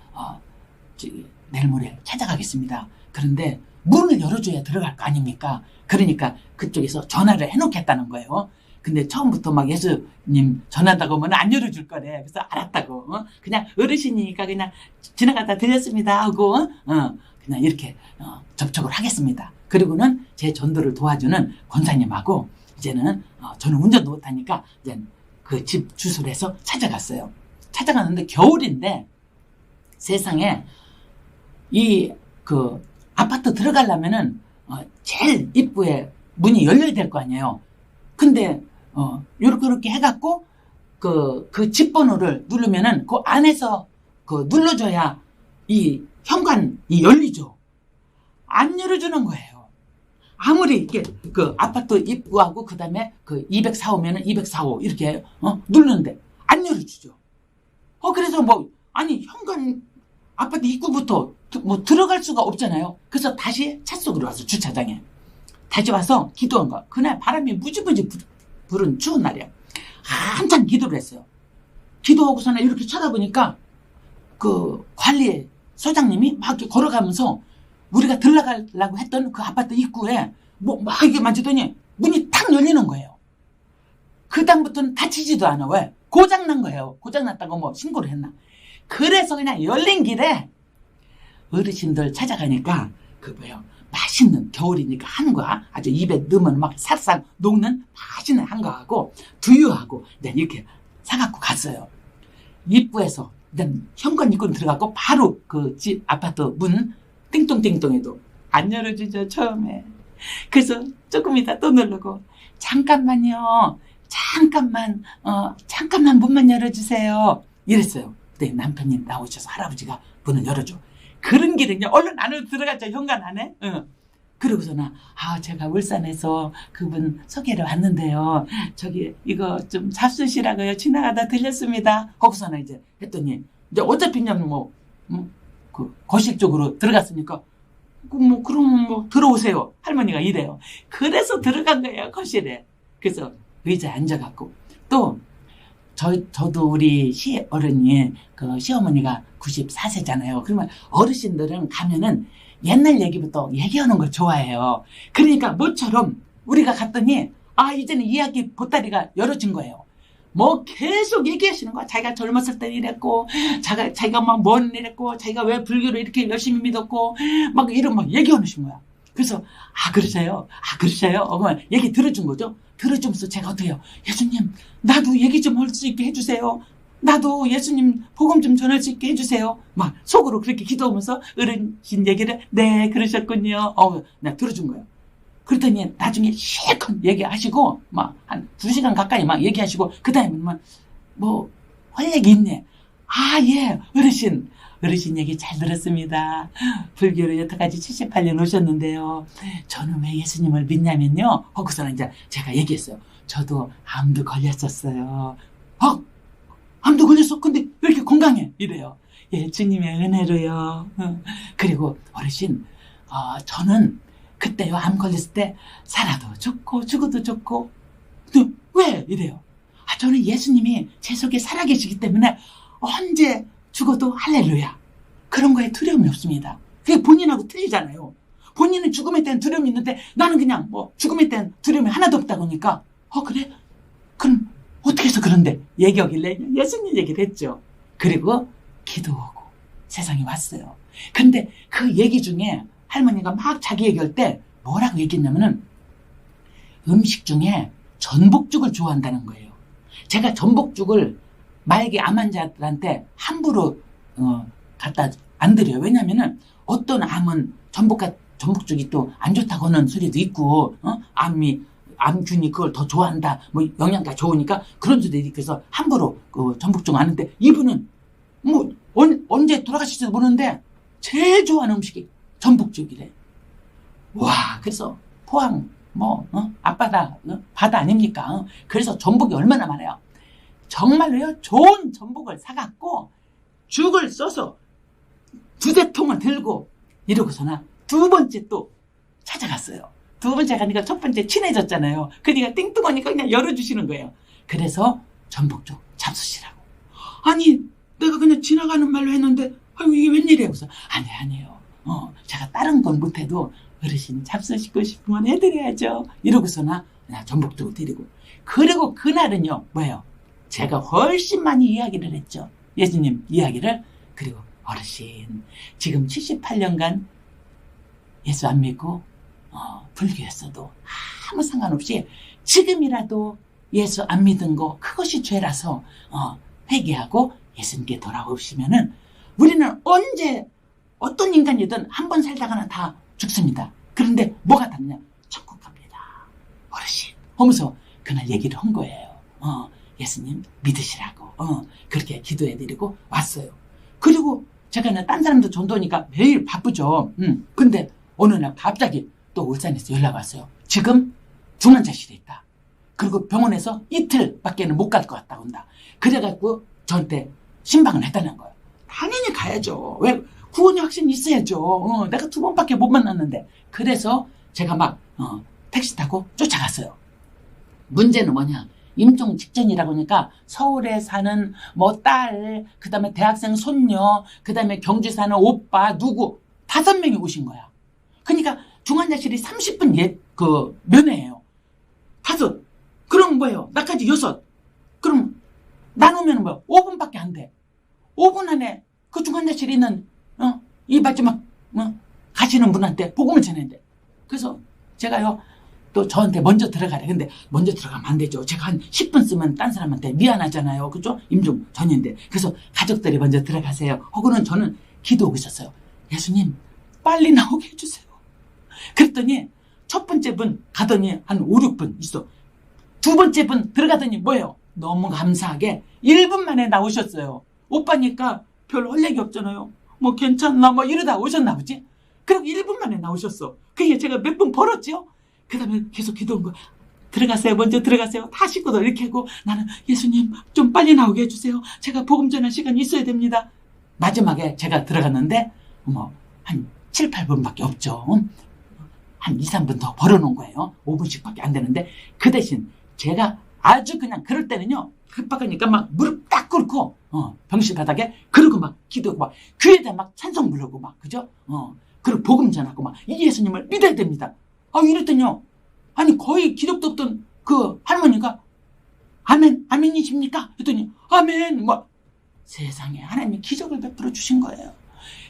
내일 모레 찾아가겠습니다. 그런데 문을 열어줘야 들어갈 거 아닙니까? 그러니까 그쪽에서 전화를 해놓겠다는 거예요. 근데 처음부터 막 예수님 전화한다고 하면 안 열어줄 거래. 그래서 알았다고. 그냥 어르신이니까 그냥 지나가다 들렸습니다 하고 그냥 이렇게 접촉을 하겠습니다. 그리고는 제 전도를 도와주는 권사님하고 이제는 저는 운전도 못하니까 이제 그 집 주소를 해서 찾아갔어요. 찾아갔는데 겨울인데 세상에 그 아파트 들어가려면은 제일 입구에 문이 열려야 될 거 아니에요. 근데 요렇게 해갖고 그 집 번호를 누르면은 그 안에서 눌러줘야 이 현관이 열리죠. 안 열어주는 거예요. 아무리 이렇게 그 아파트 입구하고 그 다음에 그 204호면은 204호 이렇게 누르는데 안 열어주죠. 그래서 현관 아파트 입구부터 들어갈 수가 없잖아요. 그래서 다시 차 속으로 와서 주차장에 다시 와서 기도한 거야. 그날 바람이 무지무지 부른 추운 날이야. 한참 기도를 했어요. 기도하고서는 이렇게 쳐다보니까 그 관리 소장님이 막 이렇게 걸어가면서 우리가 들어가려고 했던 그 아파트 입구에 막 이렇게 만지더니 문이 탁 열리는 거예요. 그 다음부터는 닫히지도 않아. 왜? 고장난 거예요. 고장났다고 신고를 했나. 그래서 그냥 열린 길에 어르신들 찾아가니까 맛있는 겨울이니까 한과 아주 입에 넣으면 막 살살 녹는 맛있는 한과하고 두유하고 이렇게 사갖고 갔어요. 입구에서 현관 입구로 들어가고 바로 그 집 아파트 문 띵동띵동해도 안 열어주죠 처음에. 그래서 조금 이따 또 누르고 잠깐만요. 잠깐만 문만 열어주세요. 이랬어요. 그때 남편이 나오셔서 할아버지가 문을 열어줘. 그런 길에 그냥 얼른 안으로 들어갔죠. 현관 안에. 그러고서는 제가 울산에서 그분 소개를 왔는데요. 이거 좀 잡수시라고요. 지나가다 들렸습니다. 거기서는 이제 했더니 이제 어차피 그냥 그 거실 쪽으로 들어갔으니까 그러면 들어오세요. 할머니가 이래요. 그래서 들어간 거예요. 거실에. 그래서 의자에 앉아갖고 또 저도 우리 시어른이 그 시어머니가 94세잖아요. 그러면 어르신들은 가면은 옛날 얘기부터 얘기하는 걸 좋아해요. 그러니까 모처럼 우리가 갔더니 이제는 이야기 보따리가 열어진 거예요. 계속 얘기하시는 거야. 자기가 젊었을 때 이랬고, 자기가 뭔 이랬고, 자기가 왜 불교를 이렇게 열심히 믿었고, 이런 얘기하는 거야. 그래서, 그러세요? 얘기 들어준 거죠? 들어주면서 제가 어떻게 해요? 예수님, 나도 얘기 좀 할 수 있게 해주세요. 나도 예수님 복음 좀 전할 수 있게 해주세요. 속으로 그렇게 기도하면서 어르신 얘기를, 네, 그러셨군요. 내가 들어준 거예요. 그랬더니 나중에 실컷 얘기하시고, 한 2시간 가까이 얘기하시고, 그 다음에 할 얘기 있네. 예, 어르신 얘기 잘 들었습니다. 불교로 여태까지 78년 오셨는데요. 저는 왜 예수님을 믿냐면요. 거기서는 이제 제가 얘기했어요. 저도 암도 걸렸었어요. 암도 걸렸어? 근데 왜 이렇게 건강해? 이래요. 예, 주님의 은혜로요. 그리고 어르신, 저는 그때요, 암 걸렸을 때 살아도 좋고 죽어도 좋고, 또 왜 이래요? 저는 예수님이 제 속에 살아계시기 때문에 언제 죽어도 할렐루야. 그런 거에 두려움이 없습니다. 그게 본인하고 틀리잖아요. 본인은 죽음에 대한 두려움이 있는데 나는 그냥 죽음에 대한 두려움이 하나도 없다고 하니까 그래? 그럼 어떻게 해서 그런데 얘기하길래 예수님 얘기를 했죠. 그리고 기도하고 세상에 왔어요. 근데 그 얘기 중에 할머니가 막 자기 얘기할 때 뭐라고 얘기했냐면은 음식 중에 전복죽을 좋아한다는 거예요. 제가 전복죽을 만약에 암 환자들한테 함부로 갖다 안 드려요. 왜냐면은 어떤 암은 전복죽이 또 안 좋다고 하는 소리도 있고, 암균이 그걸 더 좋아한다, 영양가 좋으니까 그런 소리도 있고 해서 함부로 전복죽 안 하는데 이분은 언제 돌아가실지도 모르는데 제일 좋아하는 음식이 전복죽이래. 와, 그래서 포항, 앞바다, 바다 아닙니까? 그래서 전복이 얼마나 많아요. 정말로요, 좋은 전복을 사갖고 죽을 써서 2-3통을 들고 이러고서나 두 번째 또 찾아갔어요. 두 번째 가니까 첫 번째 친해졌잖아요. 그러니까 띵뚱하니까 그냥 열어주시는 거예요. 그래서 전복죽 잡수시라고. 아니, 내가 그냥 지나가는 말로 했는데 이게 웬일이에요? 그래서 아니에요. 제가 다른 건 못해도 어르신 잡수시고 싶으면 해드려야죠. 이러고서나 그냥 전복죽을 드리고. 그리고 그날은요, 뭐예요? 제가 훨씬 많이 이야기를 했죠. 예수님 이야기를. 그리고 어르신, 지금 78년간 예수 안 믿고 불교였어도 아무 상관없이 지금이라도 예수 안 믿은 거 그것이 죄라서 회개하고 예수님께 돌아오시면은 우리는 언제 어떤 인간이든 한 번 살다가는 다 죽습니다. 그런데 뭐가 다르냐? 천국 갑니다. 어르신 하면서 그날 얘기를 한 거예요. 예수님 믿으시라고 그렇게 기도해드리고 왔어요. 그리고 제가 딴 사람도 전도하니까 매일 바쁘죠. 근데 어느 날 갑자기 또 울산에서 연락 왔어요. 지금 중환자실에 있다. 그리고 병원에서 이틀밖에는 못 갈 것 같다 온다. 그래갖고 저한테 신방을 해달라는 거예요. 당연히 가야죠. 왜? 구원의 확신이 있어야죠. 내가 2번밖에 못 만났는데. 그래서 제가 막 택시 타고 쫓아갔어요. 문제는 뭐냐? 임종 직전이라고 하니까 서울에 사는 딸, 그 다음에 대학생 손녀, 그 다음에 경주 사는 오빠, 누구 5명이 오신 거야. 그러니까 중환자실이 30분 면회예요. 5. 그럼 뭐예요? 나까지 6. 그럼 나누면 5분밖에 안 돼. 5분 안에 그 중환자실에 있는 이 마지막 가시는 분한테 복음을 전했는데. 그래서 제가요, 또 저한테 먼저 들어가래. 근데 먼저 들어가면 안 되죠. 제가 한 10분 쓰면 딴 사람한테 미안하잖아요. 그죠? 임종 전인데. 그래서 가족들이 먼저 들어가세요. 혹은 저는 기도하고 있었어요. 예수님 빨리 나오게 해주세요. 그랬더니 첫 번째 분 가더니 한 5, 6분 있어. 두 번째 분 들어가더니 뭐예요? 너무 감사하게 1분 만에 나오셨어요. 오빠니까 별 할 얘기 없잖아요. 괜찮나 이러다 오셨나 보지. 그리고 1분 만에 나오셨어. 그게 제가 몇 분 벌었죠. 그 다음에 계속 기도한 거. 들어가세요. 먼저 들어가세요. 다 식구들 이렇게 하고 나는 예수님 좀 빨리 나오게 해주세요. 제가 복음 전할 시간이 있어야 됩니다. 마지막에 제가 들어갔는데 한 7, 8분밖에 없죠. 한 2, 3분 더 벌어놓은 거예요. 5분씩밖에 안 되는데 그 대신 제가 아주 그냥 그럴 때는요. 급박하니까 막 무릎 딱 꿇고 병실 바닥에 그러고 막 기도하고 막 귀에다 막 찬송 부르고 막 그죠? 그리고 복음 전하고 막 이 예수님을 믿어야 됩니다. 이랬더니요. 아니 거의 기력도 없던 그 할머니가 아멘, 아멘이십니까? 했더니 아멘. 세상에 하나님이 기적을 베풀어 주신 거예요.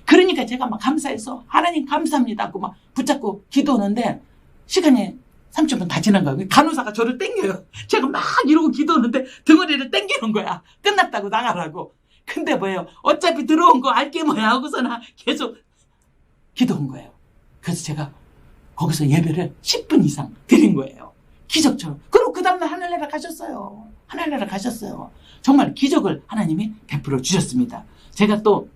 그러니까 제가 막 감사해서 하나님 감사합니다 하고 막 붙잡고 기도하는데 시간이 30분 다 지난 거예요. 간호사가 저를 땡겨요. 제가 막 이러고 기도하는데 등어리를 땡기는 거야. 끝났다고 나가라고. 근데 뭐예요? 어차피 들어온 거 알게 뭐야 하고서나 계속 기도한 거예요. 그래서 제가 거기서 예배를 10분 이상 드린 거예요. 기적처럼. 그리고 그 다음날 하늘나라 가셨어요. 하늘나라 가셨어요. 정말 기적을 하나님이 베풀어 주셨습니다. 제가 또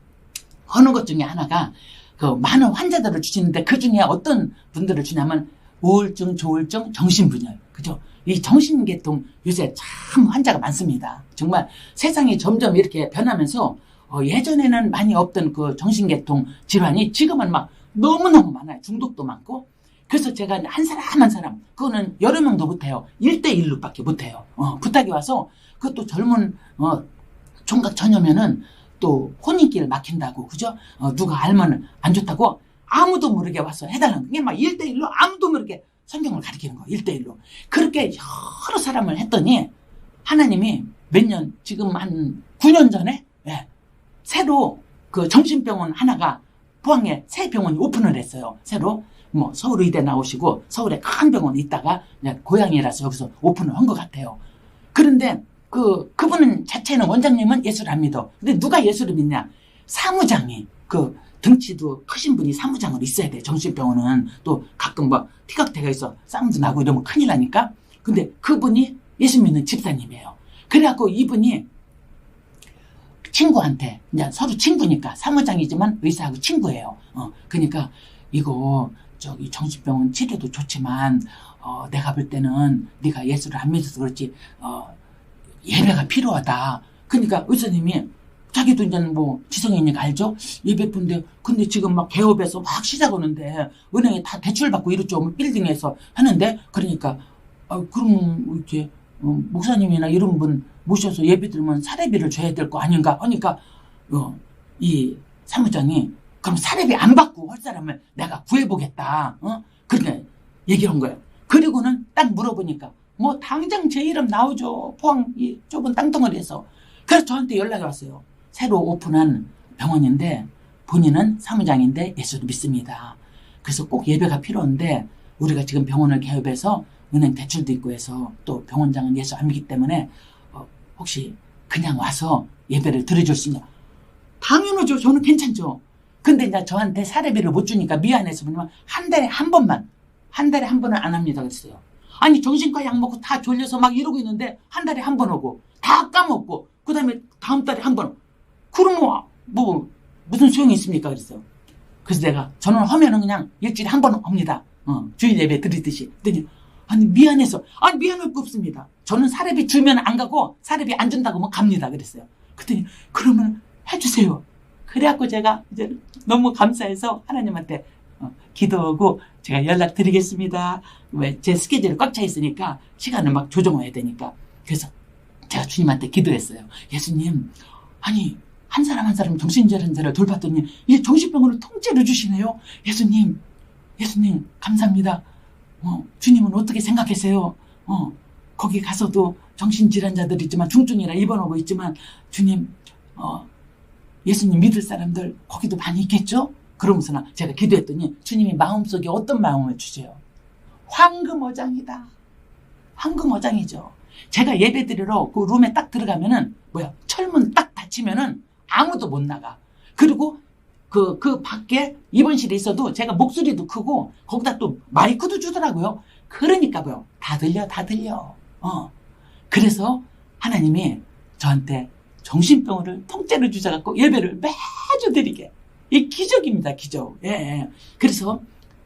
하는 것 중에 하나가 많은 환자들을 주시는데 그 중에 어떤 분들을 주냐면 우울증, 조울증, 정신분열. 그죠? 이 정신계통 요새 참 환자가 많습니다. 정말 세상이 점점 이렇게 변하면서 예전에는 많이 없던 그 정신계통 질환이 지금은 막 너무너무 많아요. 중독도 많고. 그래서 제가 한 사람 한 사람, 그거는 여러 명도 못해요. 1대1로밖에 못해요. 부탁이 와서, 그것도 젊은, 총각 처녀면은 또 혼인길 막힌다고, 그죠? 누가 알면 안 좋다고 아무도 모르게 와서 해달라는 게 막 1대1로 아무도 모르게 성경을 가르치는 거예요. 1대1로. 그렇게 여러 사람을 했더니 하나님이 몇 년, 지금 한 9년 전에, 예, 새로 그 정신병원 하나가 포항에 새 병원이 오픈을 했어요. 새로. 뭐 서울의대 나오시고 서울에 큰 병원에 있다가 그냥 고향이라서 여기서 오픈을 한 것 같아요. 그런데 그분은 자체는 원장님은 예수를 안 믿어. 근데 누가 예수를 믿냐? 사무장이, 그 등치도 크신 분이 사무장으로 있어야 돼. 정신병원은 또 가끔 막 티격태격 해서 싸움도 나고 이러면 큰일 나니까. 근데 그분이 예수 믿는 집사님이에요. 그래갖고 이분이 친구한테, 이제 서로 친구니까, 사무장이지만 의사하고 친구예요. 그러니까 이거 저기 정신병원 치료도 좋지만 내가 볼 때는 네가 예수를 안 믿어서 그렇지 예배가 필요하다. 그러니까 의사님이 자기도 이제 뭐 지성이니까 알죠? 예배푼데 근데 지금 막 개업해서 막 시작하는데 은행에 다 대출 받고 이렇죠. 빌딩에서 하는데 그러니까 그럼 이렇게 목사님이나 이런 분 모셔서 예배 드리면 사례비를 줘야 될 거 아닌가 하니까 이 사무장이 그럼 사례비 안 받고 할 사람을 내가 구해보겠다. 그렇게 얘기를 한 거예요. 그리고는 딱 물어보니까 뭐 당장 제 이름 나오죠. 포항 이 좁은 땅덩어리에서. 그래서 저한테 연락이 왔어요. 새로 오픈한 병원인데 본인은 사무장인데 예수를 믿습니다. 그래서 꼭 예배가 필요한데 우리가 지금 병원을 개업해서 은행 대출도 있고 해서 또 병원장은 예수 안 믿기 때문에 혹시 그냥 와서 예배를 드려줄 수 있냐. 당연하죠. 저는 괜찮죠. 근데 이제 저한테 사례비를 못 주니까 미안해서 뭐냐면 한 달에 한 번은 안 합니다 그랬어요. 아니 정신과 약 먹고 다 졸려서 막 이러고 있는데 한 달에 한 번 오고 다 까먹고 그 다음에 다음 달에 한 번. 그럼 뭐 무슨 소용이 있습니까 그랬어요. 그래서 내가 저는 하면은 그냥 일주일에 한 번 옵니다. 주일 예배 드리듯이. 그랬더니 아니 미안해서 미안할 거 없습니다. 저는 사례비 주면 안 가고 사례비 안 준다고 뭐 갑니다 그랬어요. 그랬더니 그러면 해주세요. 그래갖고 제가 이제 너무 감사해서 하나님한테 기도하고 제가 연락드리겠습니다. 왜 제 스케줄이 꽉 차 있으니까 시간을 막 조정해야 되니까. 그래서 제가 주님한테 기도했어요. 예수님, 아니 한 사람 한 사람 정신질환자를 돌봤더니 이 정신병원을 통째로 주시네요. 예수님 감사합니다. 주님은 어떻게 생각하세요? 거기 가서도 정신질환자들 있지만 중증이라 입원하고 있지만 주님 예수님 믿을 사람들 거기도 많이 있겠죠? 그러면서 제가 기도했더니 주님이 마음속에 어떤 마음을 주세요? 황금어장이다. 황금어장이죠. 제가 예배 드리러 그 룸에 딱 들어가면은 철문 딱 닫히면은 아무도 못 나가. 그리고 그 밖에 입원실에 있어도 제가 목소리도 크고 거기다 또 마이크도 주더라고요. 그러니까 다 들려. 그래서 하나님이 저한테 정신병원을 통째로 주셔갖고 예배를 매주 드리게. 이 기적입니다, 기적. 예. 그래서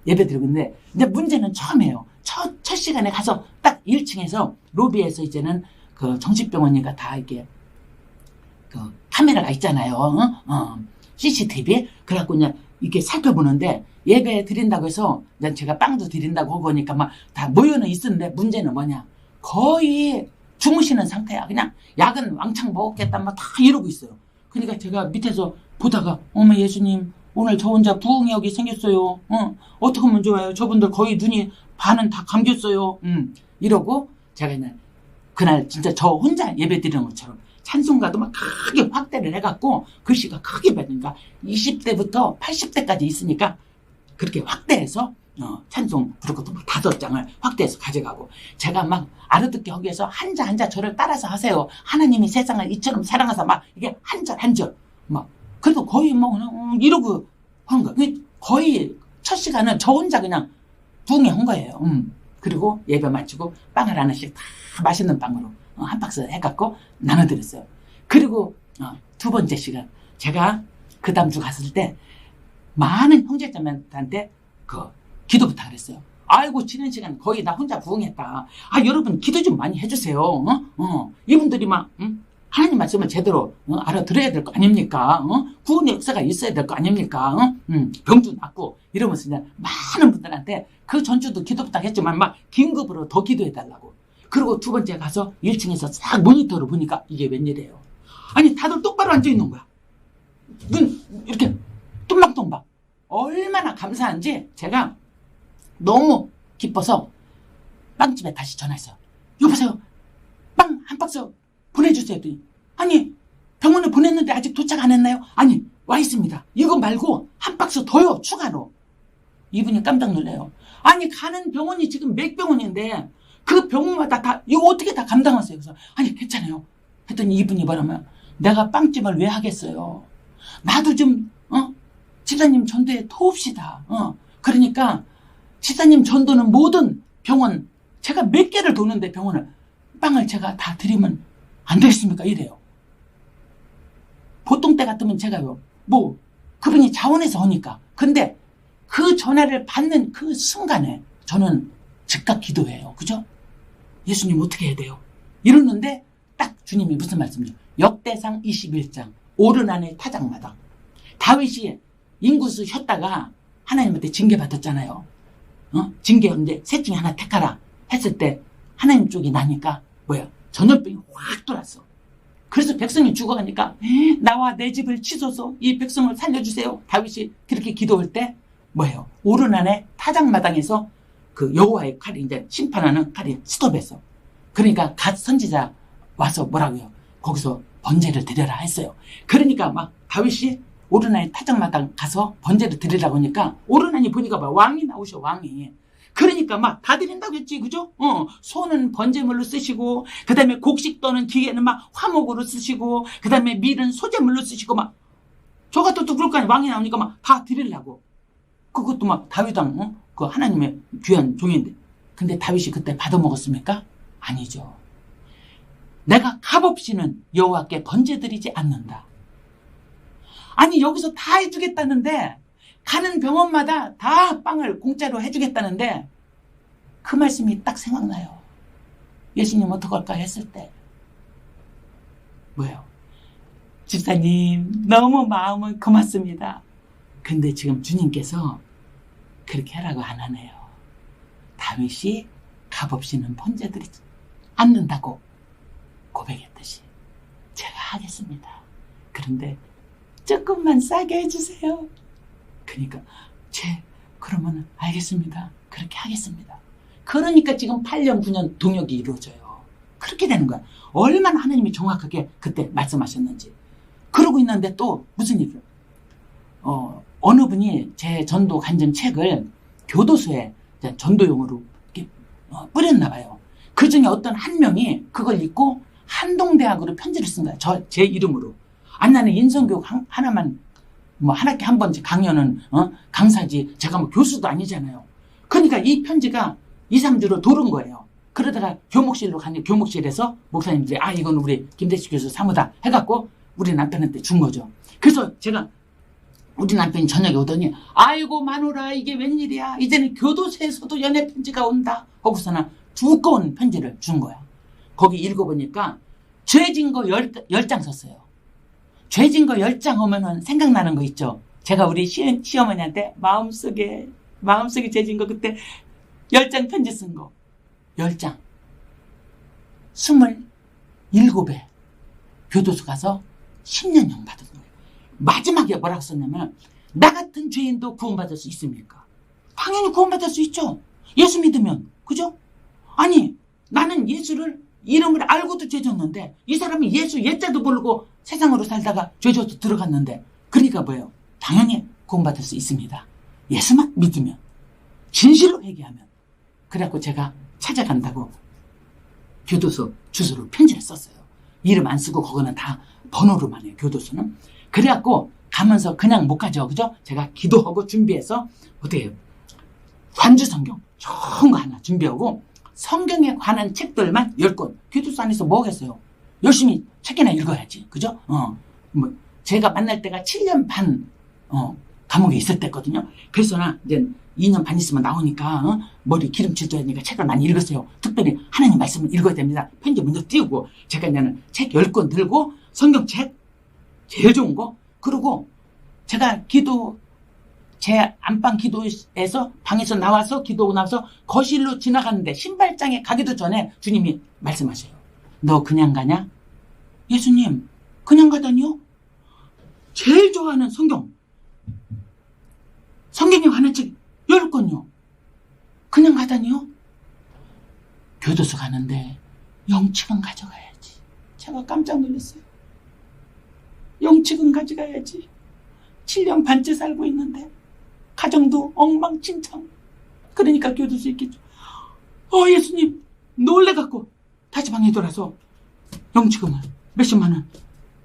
예배 드리고 있는데, 근데 문제는 처음이에요. 첫 시간에 가서 딱 1층에서 로비에서 이제는 그 정신병원이니까 다 이게 그 카메라가 있잖아요. CCTV. 그래갖고 그냥 이렇게 살펴보는데 예배 드린다고 해서 제가 빵도 드린다고 하고 보니까 막 다 모여는 있었는데 문제는 뭐냐. 거의 주무시는 상태야. 그냥 약은 왕창 먹었겠다 막 다 이러고 있어요. 그러니까 제가 밑에서 보다가 어머 예수님 오늘 저 혼자 부흥역이 생겼어요. 어떻게 하면 좋아요. 저분들 거의 눈이 반은 다 감겼어요. 이러고 제가 그날 진짜 저 혼자 예배 드리는 것처럼 찬송가도 막 크게 확대를 해갖고 글씨가 크게 받으니까 20대부터 80대까지 있으니까 그렇게 확대해서 찬송 부르고도 막 5장을 확대해서 가져가고 제가 막 알아듣게 하기 위해서 한자 저를 따라서 하세요. 하나님이 세상을 이처럼 사랑하사 막 이게 한 절 막 그래도 거의 뭐 이러고 하는 거야. 거의 첫 시간은 저 혼자 그냥 부흥한 거예요. 그리고 예배 마치고 빵을 하나씩 다 맛있는 빵으로 한 박스 해갖고 나눠드렸어요. 그리고 두 번째 시간 제가 그 다음 주 갔을 때 많은 형제자매한테 기도 부탁을 했어요. 아이고 지난 시간 거의 나 혼자 부흥했다. 여러분 기도 좀 많이 해주세요. 이분들이 막 하나님 말씀을 제대로 알아들어야 될 거 아닙니까? 구원의 역사가 있어야 될 거 아닙니까? 병도 낫고 이러면서 이제 많은 분들한테 그 전주도 기도 부탁했지만 막 긴급으로 더 기도해달라고. 그리고 두 번째 가서 1층에서 싹 모니터를 보니까 이게 웬일이에요. 아니 다들 똑바로 앉아있는 거야. 눈 이렇게 뚱박뚱박. 얼마나 감사한지 제가 너무 기뻐서 빵집에 다시 전화했어요. 여보세요. 빵 한 박스 보내주세요. 아니 병원에 보냈는데 아직 도착 안 했나요? 아니 와 있습니다. 이거 말고 한 박스 더요. 추가로. 이분이 깜짝 놀래요. 아니 가는 병원이 지금 몇 병원인데 그 병원마다 다 이거 어떻게 다 감당하세요? 그래서 아니 괜찮아요. 했더니 이분이 뭐라면 내가 빵집을 왜 하겠어요. 나도 좀 집사님 전도에 도웁시다. 그러니까 집사님 전도는 모든 병원 제가 몇 개를 도는데 병원을 빵을 제가 다 드리면 안 되겠습니까? 이래요. 보통 때 같으면 제가요. 뭐 그분이 자원해서 하니까. 근데 그 전화를 받는 그 순간에 저는 즉각 기도해요. 그죠? 예수님 어떻게 해야 돼요? 이러는데 딱 주님이 무슨 말씀이죠? 역대상 21장 오르난의 타작마당. 다윗이 인구수 혔다가 하나님한테 징계받았잖아요. 징계 이제 셋 중에 하나 택하라 했을 때 하나님 쪽이 나니까 뭐야? 전염병이 확 돌았어. 그래서 백성이 죽어가니까 나와 내 집을 치소서 이 백성을 살려주세요. 다윗이 그렇게 기도할 때 뭐예요? 오르난의 타작마당에서 그 여호와의 칼이 이제 심판하는 칼이 스톱했어. 그러니까 갓 선지자 와서 뭐라고요? 거기서 번제를 드려라 했어요. 그러니까 막 다윗이 오르난의 타작마당 가서 번제를 드리라고 하니까 오르난이 보니까 막 왕이 나오셔. 왕이. 그러니까 막 다 드린다고 했지. 그죠? 소는 번제물로 쓰시고 그 다음에 곡식 떠는 기계는 막 화목으로 쓰시고 그 다음에 밀은 소재물로 쓰시고 막 저 같은 또 그럴 거 아니야. 왕이 나오니까 막 다 드리려고. 그것도 막 다윗왕 그 하나님의 귀한 종인데. 근데 다윗이 그때 받아먹었습니까? 아니죠. 내가 값없이는 여호와께 번제드리지 않는다. 아니 여기서 다 해주겠다는데 가는 병원마다 다 빵을 공짜로 해주겠다는데 그 말씀이 딱 생각나요. 예수님 어떡할까 했을 때 뭐예요? 집사님 너무 마음은 고맙습니다. 근데 지금 주님께서 그렇게 하라고 안 하네요. 다윗이 값없이는 번제드리지 않는다고 고백했듯이 제가 하겠습니다. 그런데 조금만 싸게 해주세요. 그러니까 그러면 알겠습니다. 그렇게 하겠습니다. 그러니까 지금 8년 9년 동역이 이루어져요. 그렇게 되는 거야. 얼마나 하나님이 정확하게 그때 말씀하셨는지. 그러고 있는데 또 무슨 일이에요? 어느 분이 제 전도 간증 책을 교도소에 전도용으로 이렇게 뿌렸나 봐요. 그 중에 어떤 한 명이 그걸 읽고 한동대학으로 편지를 쓴 거야. 제 이름으로. 아니 나는 인성교육 하나만 뭐 한 학기 한 번 강연은 강사지 제가 뭐 교수도 아니잖아요. 그러니까 이 편지가 2, 3주로 도른 거예요. 그러다가 교목실로 가니 교목실에서 목사님들이 이건 우리 김대식 교수 사무다 해갖고 우리 남편한테 준 거죠. 그래서 제가 우리 남편이 저녁에 오더니 아이고 마누라 이게 웬일이야. 이제는 교도소에서도 연애 편지가 온다. 하고서는 두꺼운 편지를 준 거야. 거기 읽어보니까 죄진 거 10장 썼어요. 죄진 거 10장 하면은 생각나는 거 있죠. 제가 우리 시어머니한테 마음속에 죄진 거 그때 10장 편지 쓴 거. 10장. 27에 교도소 가서 10년형 받은 거예요. 마지막에 뭐라고 썼냐면 나 같은 죄인도 구원받을 수 있습니까? 당연히 구원받을 수 있죠. 예수 믿으면. 그죠? 아니 나는 예수를 이름을 알고도 죄졌는데 이 사람이 예수 예자도 모르고 세상으로 살다가 죄져도 들어갔는데 그러니까 뭐예요? 당연히 구원받을 수 있습니다. 예수만 믿으면 진실로 회개하면. 그래갖고 제가 찾아간다고 교도소 주소로 편지를 썼어요. 이름 안 쓰고 그거는 다 번호로만 해요. 교도소는. 그래갖고 가면서 그냥 못 가죠. 그죠? 제가 기도하고 준비해서 어떻게 해요? 관주 성경 좋은 거 하나 준비하고 성경에 관한 책들만 10권. 교도소 안에서 뭐 하겠어요? 열심히 책이나 읽어야지. 그죠? 뭐 제가 만날 때가 7년 반 감옥에 있을 때거든요. 그래서 나 이제 2년 반 있으면 나오니까 머리 기름칠 줄 아니까 책을 많이 읽었어요. 특별히 하나님 말씀을 읽어야 됩니다. 편지 먼저 띄우고 제가 이제는 책 10권 들고 성경책 제일 좋은 거, 그리고 제가 제 안방 기도에서 방에서 나와서 기도하고 나서 거실로 지나가는데 신발장에 가기도 전에 주님이 말씀하셔요. 너 그냥 가냐? 예수님 그냥 가다니요? 제일 좋아하는 성경에 관한 책 10권요. 그냥 가다니요? 교도소 가는데 영칙은 가져가야지. 제가 깜짝 놀랐어요. 영칙은 가져가야지. 7년 반째 살고 있는데 가정도 엉망진창. 그러니까 교도소에 있겠죠. 예수님 놀래갖고 다시 방에 돌아서 영치금을 몇십만 원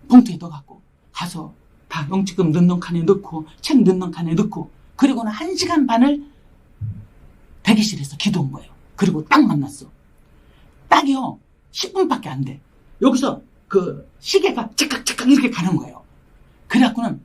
봉투에 넣어갖고 가서 다 영치금 넣는 칸에 넣고 책 넣는 칸에 넣고, 그리고는 1시간 반을 대기실에서 기도한 거예요. 그리고 딱 만났어. 딱이요 10분밖에 안 돼. 여기서 그 시계가 착각착각 이렇게 가는 거예요. 그래갖고는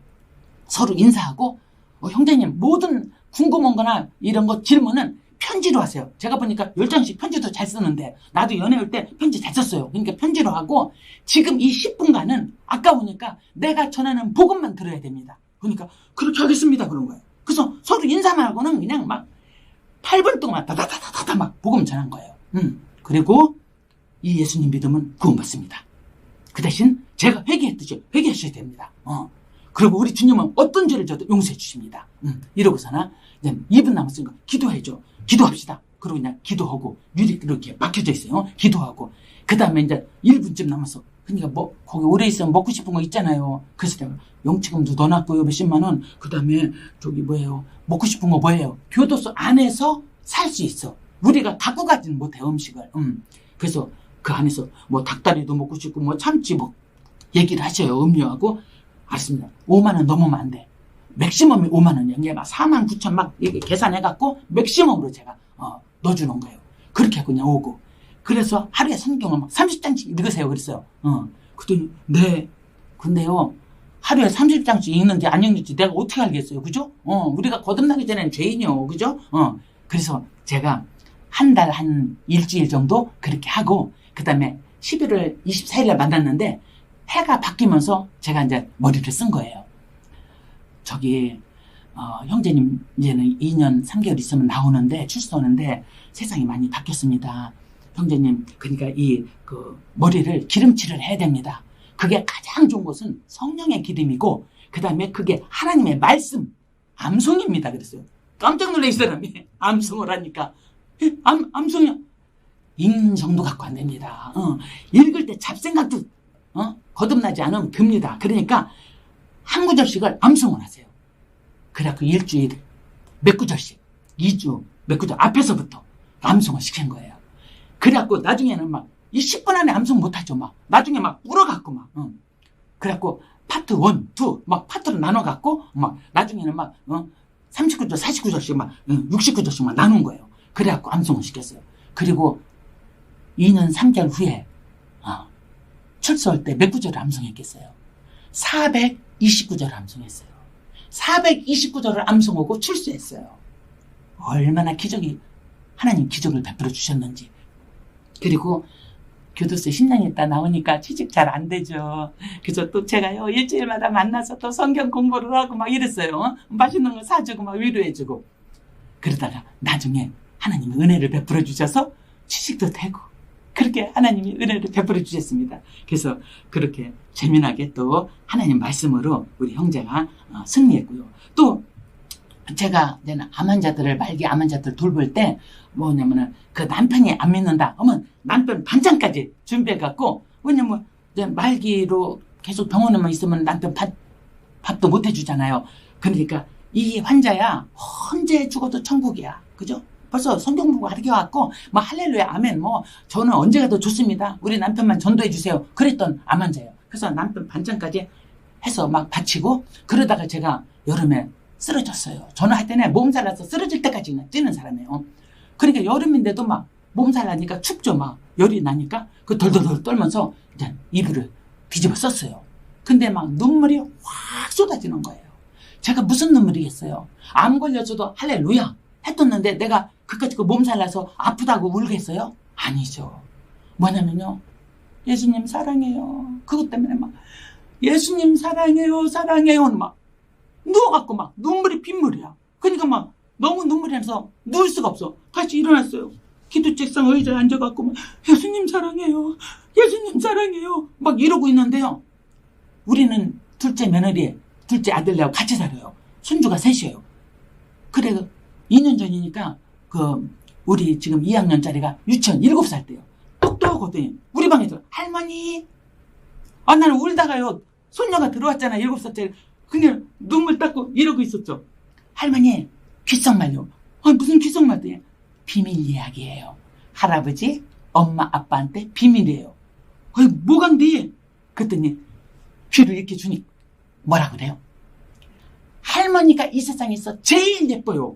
서로 인사하고 형제님 모든 궁금한 거나 이런 거 질문은 편지로 하세요. 제가 보니까 10장씩 편지도 잘 쓰는데 나도 연애할 때 편지 잘 썼어요. 그러니까 편지로 하고 지금 이 10분간은 아까우니까 내가 전하는 복음만 들어야 됩니다. 그러니까 그렇게 하겠습니다 그런 거예요. 그래서 서로 인사만 하고는 그냥 막 8분 동안 다다다다다 막 복음 전한 거예요. 그리고 이 예수님 믿으면 구원받습니다. 그 대신 제가 회개했듯이 회개하셔야 됩니다. 그리고 우리 주님은 어떤 죄를 져도 용서해 주십니다. 이러고서나 이제 2분 남았으니까 기도해줘. 기도합시다. 그리고 그냥 기도하고 유리 이렇게 막혀져 있어요. 기도하고 그 다음에 이제 1분쯤 남았어. 그러니까 뭐 거기 오래 있으면 먹고 싶은 거 있잖아요. 그래서 내가 영치금도 넣어놨고요 몇십만 원. 그 다음에 저기 뭐예요, 먹고 싶은 거 뭐예요. 교도소 안에서 살 수 있어. 우리가 갖고 가지는 못해 음식을. 그래서 그 안에서 뭐 닭다리도 먹고 싶고 뭐 참치 뭐 얘기를 하셔요. 음료하고. 알았습니다. 5만 원 넘으면 안 돼. 맥시멈이 5만 원이야. 이게 막 4만 9천 막 이렇게 계산해갖고 맥시멈으로 제가 넣어주는 거예요. 그렇게 하고 그냥 오고. 그래서 하루에 성경을 막 30장씩 읽으세요. 그랬어요. 그랬더니 네. 근데요 하루에 30장씩 읽는지 안 읽는지 내가 어떻게 알겠어요. 그죠? 우리가 거듭나기 전에는 죄인이요. 그죠? 그래서 제가 한 달 한 일주일 정도 그렇게 하고 그 다음에 11월 24일에 만났는데 해가 바뀌면서 제가 이제 머리를 쓴 거예요. 저기 형제님 이제는 2년 3개월 있으면 나오는데 출소하는데 세상이 많이 바뀌었습니다. 형제님 그러니까 이 그 머리를 기름칠을 해야 됩니다. 그게 가장 좋은 것은 성령의 기름이고 그 다음에 그게 하나님의 말씀 암송입니다. 그랬어요. 깜짝 놀래 이 사람이 암송을 하니까 암송이요. 읽는 정도 갖고 안 됩니다. 읽을 때 잡생각도 거듭나지 않으면 듭니다. 그러니까 한 구절씩을 암송을 하세요. 그래갖고 일주일에 몇 구절씩 2주 몇 구절 앞에서부터 암송을 시킨 거예요. 그래갖고 나중에는 막 이 10분 안에 암송 못하죠. 막 나중에 막 울어갖고 막 그래갖고 파트 1, 2 막 파트로 나눠갖고 막 나중에는 막 39절 49절씩 막 69절씩 막 나눈 거예요. 그래갖고 암송을 시켰어요. 그리고 2년 3개월 후에 출소할 때 몇 구절을 암송했겠어요? 429절을 암송했어요. 429절을 암송하고 출소했어요. 얼마나 하나님 기적을 베풀어 주셨는지. 그리고 교도소 10년 있다 나오니까 취직 잘 안 되죠. 그래서 또 제가요 일주일마다 만나서 또 성경 공부를 하고 막 이랬어요. 맛있는 거 사주고 막 위로해주고. 그러다가 나중에 하나님이 은혜를 베풀어 주셔서 취직도 되고 그렇게 하나님이 은혜를 베풀어 주셨습니다. 그래서 그렇게 재미나게 또 하나님 말씀으로 우리 형제가 승리했고요. 또 제가 말기 암 환자들을 돌볼 때 뭐냐면은 그 남편이 안 믿는다. 그러면 남편 반찬까지 준비해갖고, 왜냐면 말기로 계속 병원에만 있으면 남편 밥도 못 해주잖아요. 그러니까 이 환자야 언제 죽어도 천국이야. 그죠? 벌써 성경 보고 가르쳐갖고 뭐 할렐루야 아멘 뭐 저는 언제 가도 좋습니다. 우리 남편만 전도해 주세요. 그랬던 암 환자예요. 그래서 남편 반찬까지 해서 막 바치고 그러다가 제가 여름에 쓰러졌어요. 전화할 때는 몸살 나서 쓰러질 때까지 뛰는 사람이에요. 그러니까 여름인데도 막 몸살 나니까 춥죠. 막 열이 나니까 그 덜덜덜 떨면서 이제 이불을 뒤집어 썼어요. 근데 막 눈물이 확 쏟아지는 거예요. 제가 무슨 눈물이겠어요. 암 걸려서도 할렐루야 했었는데 내가 그까짓 거 몸살 나서 아프다고 울겠어요? 아니죠. 뭐냐면요, 예수님 사랑해요. 그것 때문에 막 예수님 사랑해요 사랑해요 막 누워갖고 막 눈물이 빗물이야. 그러니까 막 너무 눈물이 나서 누울 수가 없어. 다시 일어났어요. 기도 책상 의자에 앉아갖고 막 예수님 사랑해요 예수님 사랑해요 막 이러고 있는데요, 우리는 둘째 며느리 둘째 아들하고 같이 살아요. 손주가 셋이에요. 그래 2년 전이니까 우리 지금 2학년짜리가 유치원 7살 때요. 똑똑하거든요. 우리 방에 들어 할머니, 나는 울다가요 손녀가 들어왔잖아 7살짜리. 그냥 눈물 닦고 이러고 있었죠. 할머니 귓속말요. 무슨 귓속말이에요? 비밀 이야기예요. 할아버지 엄마 아빠한테 비밀이에요. 뭐간디? 그랬더니 귀를 이렇게 주니 뭐라 그래요? 할머니가 이 세상에서 제일 예뻐요.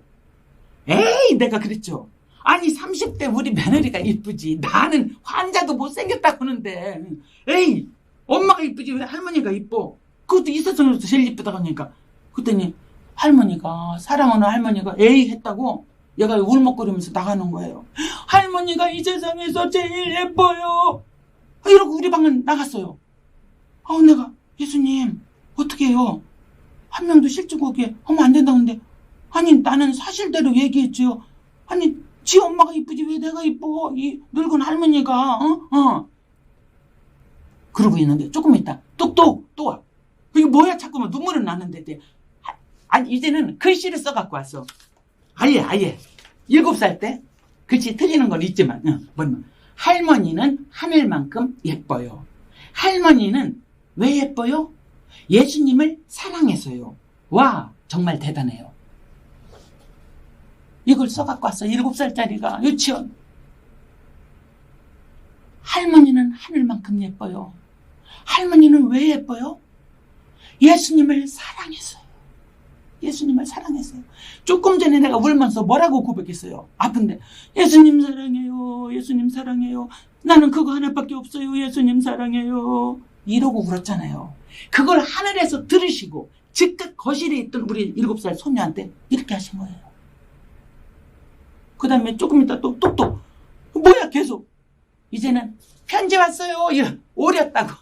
에이, 내가 그랬죠. 아니 30대 우리 며느리가 이쁘지 나는 환자도 못생겼다고 하는데 에이, 엄마가 이쁘지 왜 할머니가 이뻐? 그것도 이 세상에서 제일 이쁘다고 하니까. 그랬더니 할머니가, 사랑하는 할머니가 에이 했다고 얘가 울먹거리면서 나가는 거예요. 할머니가 이 세상에서 제일 예뻐요 이러고 우리 방은 나갔어요. 내가 예수님 어떻게 해요? 한 명도 실증곡에 하면 안 된다는데, 아니 나는 사실대로 얘기했지요. 아니 지 엄마가 이쁘지 왜 내가 이뻐? 이 늙은 할머니가 그러고 있는데 조금 있다 또 와. 이게 뭐야 자꾸만 눈물은 나는데. 아니 이제는 글씨를 써갖고 왔어. 아예 7살 때 글씨 틀리는 건 있지만 할머니는 하늘만큼 예뻐요. 할머니는 왜 예뻐요? 예수님을 사랑해서요. 와 정말 대단해요. 이걸 써갖고 왔어. 7살짜리가 유치원. 할머니는 하늘만큼 예뻐요. 할머니는 왜 예뻐요? 예수님을 사랑했어요. 예수님을 사랑했어요. 조금 전에 내가 울면서 뭐라고 고백했어요? 아픈데 예수님 사랑해요 예수님 사랑해요 나는 그거 하나밖에 없어요 예수님 사랑해요 이러고 울었잖아요. 그걸 하늘에서 들으시고 즉각 거실에 있던 우리 7살 손녀한테 이렇게 하신 거예요. 그 다음에 조금 있다 또 뭐야 계속 이제는 편지 왔어요 오렸다고.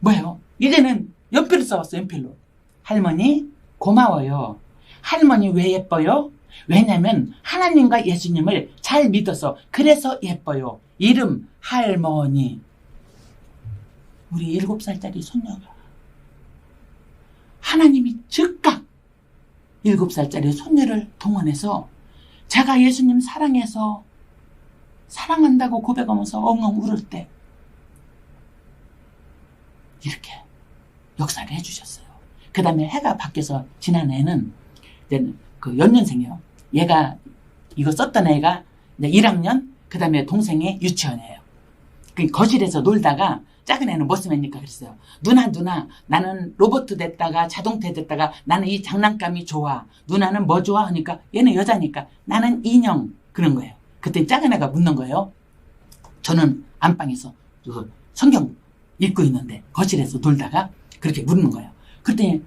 뭐예요? 이제는 연필을 써왔어. 연필로. 할머니 고마워요. 할머니 왜 예뻐요? 왜냐면 하나님과 예수님을 잘 믿어서 그래서 예뻐요. 이름 할머니. 우리 7살짜리 손녀가 하나님이 즉각 7살짜리 손녀를 동원해서 제가 예수님 사랑해서 사랑한다고 고백하면서 엉엉 울을 때 이렇게 역사를 해주셨어요. 그 다음에 해가 바뀌어서 지난해에는 그 연년생이에요. 얘가 이거 썼던 애가 1학년, 그 다음에 동생이 유치원이에요. 그 거실에서 놀다가 작은 애는 뭐 쓰면니까 그랬어요. 누나 나는 로봇 됐다가 자동차 됐다가 나는 이 장난감이 좋아. 누나는 뭐 좋아? 하니까 얘는 여자니까 나는 인형. 그런 거예요. 그때 작은 애가 묻는 거예요. 저는 안방에서 성경 읽고 있는데 거실에서 놀다가 그렇게 묻는 거예요. 그랬더니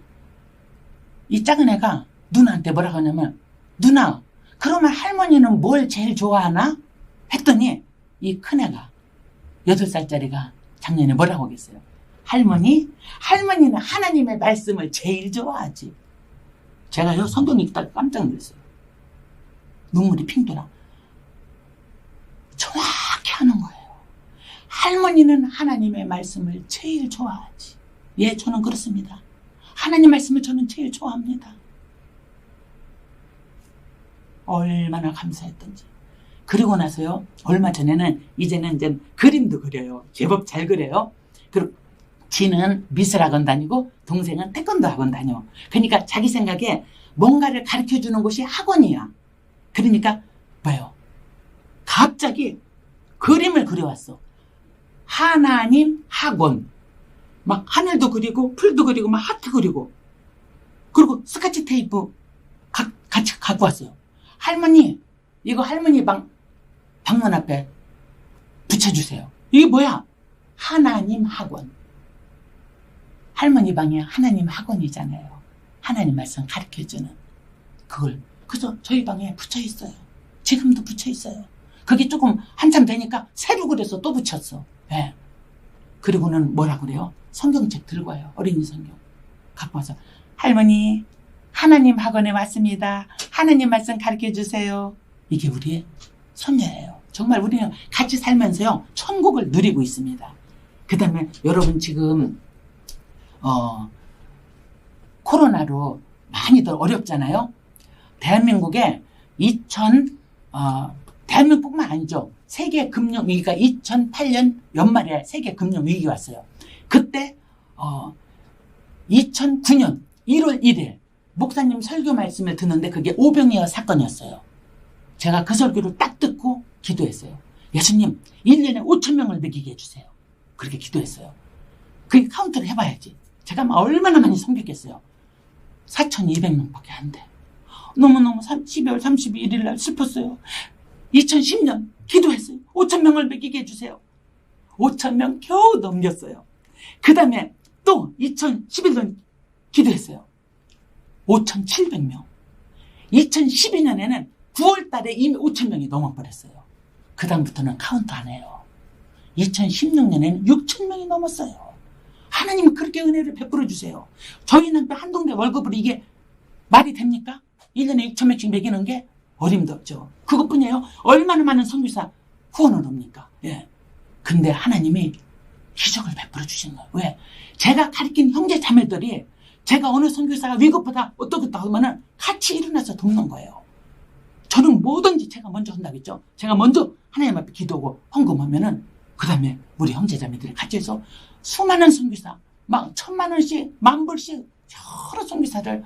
이 작은 애가 누나한테 뭐라고 하냐면 누나 그러면 할머니는 뭘 제일 좋아하나? 했더니 이 큰애가 8살짜리가 작년에 뭐라고 하겠어요? 할머니는 하나님의 말씀을 제일 좋아하지. 제가요 성경 읽다가 깜짝 놀랐어요. 눈물이 핑 돌아. 정확히 하는 거예요. 할머니는 하나님의 말씀을 제일 좋아하지. 예, 저는 그렇습니다. 하나님 말씀을 저는 제일 좋아합니다. 얼마나 감사했던지. 그리고 나서요, 얼마 전에는 이제는 이제 그림도 그려요. 제법 잘 그려요. 그리고 지는 미술학원 다니고 동생은 태권도 학원 다녀. 그러니까 자기 생각에 뭔가를 가르쳐주는 곳이 학원이야. 그러니까 뭐예요? 갑자기 그림을 그려왔어. 하나님 학원. 막 하늘도 그리고 풀도 그리고 막 하트 그리고 그리고 스카치 테이프 같이 갖고 왔어요. 할머니 이거 할머니 방문 앞에 붙여주세요. 이게 뭐야? 하나님 학원. 할머니 방에 하나님 학원이잖아요. 하나님 말씀 가르쳐주는 그걸 그래서 저희 방에 붙여 있어요. 지금도 붙여 있어요. 그게 조금 한참 되니까 새로 그래서 또 붙였어. 예. 그리고는 뭐라 그래요? 성경책 들고 와요. 어린이 성경 갖고 와서 할머니 하나님 학원에 왔습니다. 하나님 말씀 가르쳐 주세요. 이게 우리의 손녀예요. 정말 우리는 같이 살면서요 천국을 누리고 있습니다. 그 다음에 여러분 지금 코로나로 많이들 어렵잖아요. 대한민국에 대한민국뿐만 아니죠. 세계 금융 위기가 2008년 연말에 세계 금융 위기 왔어요. 그때 2009년 1월 1일 목사님 설교 말씀을 듣는데 그게 오병이어 사건이었어요. 제가 그 설교를 딱 듣고 기도했어요. 예수님 1년에 5,000명을 먹이게 해주세요. 그렇게 기도했어요. 그 카운트를 해봐야지. 제가 얼마나 많이 섬겼겠어요. 4,200명밖에 안 돼. 너무너무 12월 31일 날 슬펐어요. 2010년 기도했어요. 5,000명을 먹이게 해주세요. 5,000명 겨우 넘겼어요. 그 다음에 또 2011년 기도했어요. 5,700명. 2012년에는 9월 달에 이미 5,000명이 넘어버렸어요. 그 다음부터는 카운트 안 해요. 2016년에는 6,000명이 넘었어요. 하나님은 그렇게 은혜를 베풀어 주세요. 저희 남편 한 동네 월급으로 이게 말이 됩니까? 1년에 6,000명씩 매기는 게 어림도 없죠. 그것뿐이에요. 얼마나 많은 선교사 후원을 합니까? 예. 근데 하나님이 기적을 베풀어 주시는 거예요. 왜? 제가 가르친 형제 자매들이 제가 어느 선교사가 위급하다 어떻다 하면은 같이 일어나서 돕는 거예요. 저는 뭐든지 제가 먼저 한다고 했죠. 제가 먼저 하나님 앞에 기도하고 헌금하면은 그 다음에 우리 형제 자매들이 같이 해서 수많은 선교사 막 1,000만 원씩 10,000불씩 여러 선교사를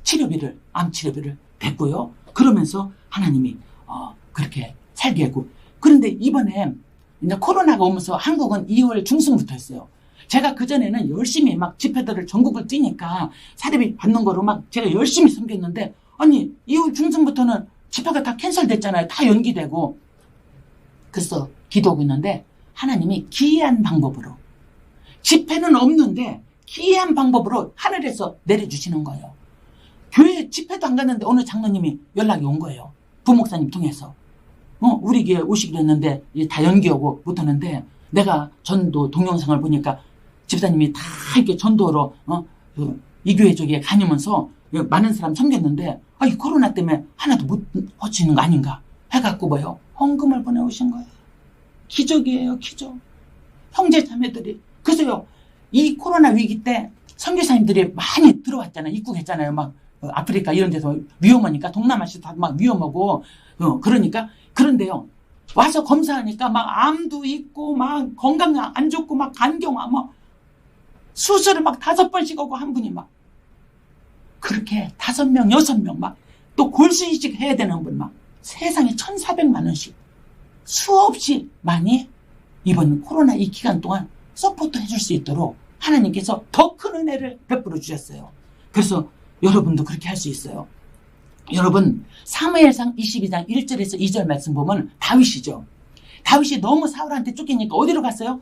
치료비를 암 치료비를 냈고요. 그러면서 하나님이 그렇게 살게 하고 그런데 이번에 이제 코로나가 오면서 한국은 2월 중순부터 했어요. 제가 그전에는 열심히 막 집회들을 전국을 뛰니까 사례비 받는 거로 막 제가 열심히 섬겼는데 아니 2월 중순부터는 집회가 다 캔슬됐잖아요. 다 연기되고 그래서 기도하고 있는데 하나님이 기이한 방법으로 집회는 없는데 기이한 방법으로 하늘에서 내려주시는 거예요. 교회 집회도 안 갔는데 어느 장로님이 연락이 온 거예요. 부목사님 통해서. 우리 교회 오시기로 했는데 다 연기하고 못하는데 내가 전도 동영상을 보니까 집사님이 다 이렇게 전도로 이 교회 저기에 다니면서 많은 사람 섬겼는데 이 코로나 때문에 하나도 못 허치는 거 아닌가 해갖고 뭐요? 헌금을 보내오신 거예요. 기적이에요. 기적. 형제 자매들이. 그래서요. 이 코로나 위기 때 선교사님들이 많이 들어왔잖아요. 입국했잖아요. 막 아프리카 이런 데서 위험하니까 동남아시아 다 막 위험하고 그러니까 그런데요. 와서 검사하니까 막 암도 있고 막 건강 안 좋고 막 간경화 막 수술을 막 5번씩 하고 한 분이 막 그렇게 5명 6명 막 또 골수 이식 해야 되는 분 막 세상에 1,400만 원씩 수없이 많이 이번 코로나 이 기간 동안 서포트 해줄 수 있도록 하나님께서 더 큰 은혜를 베풀어 주셨어요. 그래서 여러분도 그렇게 할 수 있어요. 여러분 사무엘상 22장 1절에서 2절 말씀 보면 다윗이죠. 다윗이 너무 사울한테 쫓기니까 어디로 갔어요?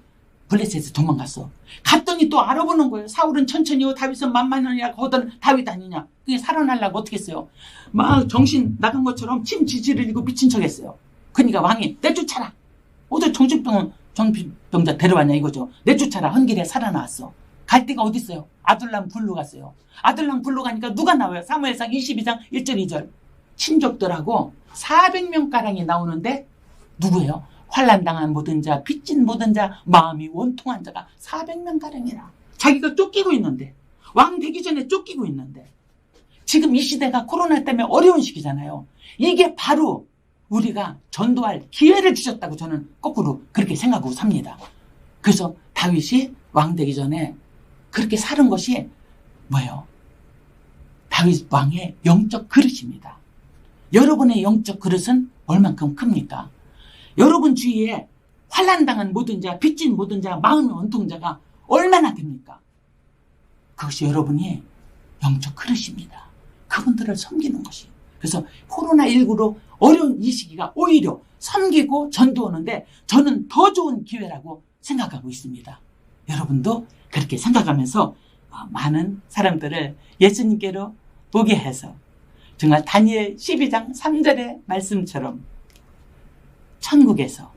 블레셋에서 도망갔어. 갔더니 또 알아보는 거예요. 사울은 천천히요 다윗은 만만하냐고 하더니 다윗 아니냐. 그게 살아나려고 어떻게 했어요? 막 정신 나간 것처럼 침 지지를 이고 미친 척 했어요. 그러니까 왕이 내쫓아라. 어디 정신병자 데려왔냐 이거죠. 내쫓아라. 헌길에 살아나왔어. 갈 데가 어디 있어요? 아둘람 굴로 갔어요. 아둘람 굴로 가니까 누가 나와요? 사무엘상 22장 1절 2절 친족들하고 400명가량이 나오는데 누구예요? 환난당한 모든 자, 빚진 모든 자, 마음이 원통한 자가 400명가량이라. 자기가 쫓기고 있는데 왕 되기 전에 쫓기고 있는데 지금 이 시대가 코로나 때문에 어려운 시기잖아요. 이게 바로 우리가 전도할 기회를 주셨다고 저는 거꾸로 그렇게 생각하고 삽니다. 그래서 다윗이 왕 되기 전에 그렇게 사는 것이 뭐예요? 다윗 왕의 영적 그릇입니다. 여러분의 영적 그릇은 얼만큼 큽니까? 여러분 주위에 환난당한 모든 자, 빚진 모든 자, 마음의 원통자가 얼마나 됩니까? 그것이 여러분이 영적 그릇입니다. 그분들을 섬기는 것이. 그래서 코로나19로 어려운 이 시기가 오히려 섬기고 전도하는데 저는 더 좋은 기회라고 생각하고 있습니다. 여러분도 그렇게 생각하면서 많은 사람들을 예수님께로 보게 해서 정말 다니엘 12장 3절의 말씀처럼 천국에서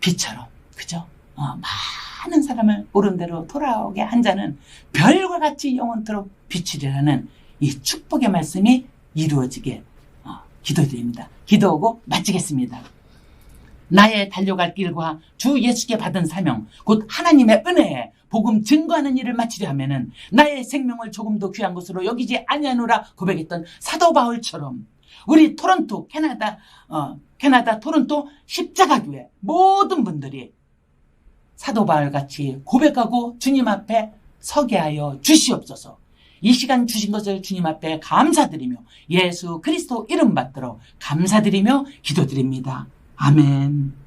빛처럼, 그죠? 많은 사람을 오른대로 돌아오게 한 자는 별과 같이 영원토록 비추리라는 이 축복의 말씀이 이루어지게 기도드립니다. 기도하고 마치겠습니다. 나의 달려갈 길과 주 예수께 받은 사명, 곧 하나님의 은혜에 복음 증거하는 일을 마치려 하면은 나의 생명을 조금도 귀한 것으로 여기지 아니하노라 고백했던 사도 바울처럼 우리 토론토, 캐나다 토론토 십자가교회 모든 분들이 사도 바울같이 고백하고 주님 앞에 서게 하여 주시옵소서. 이 시간 주신 것을 주님 앞에 감사드리며 예수 그리스도 이름 받들어 감사드리며 기도드립니다. 아멘.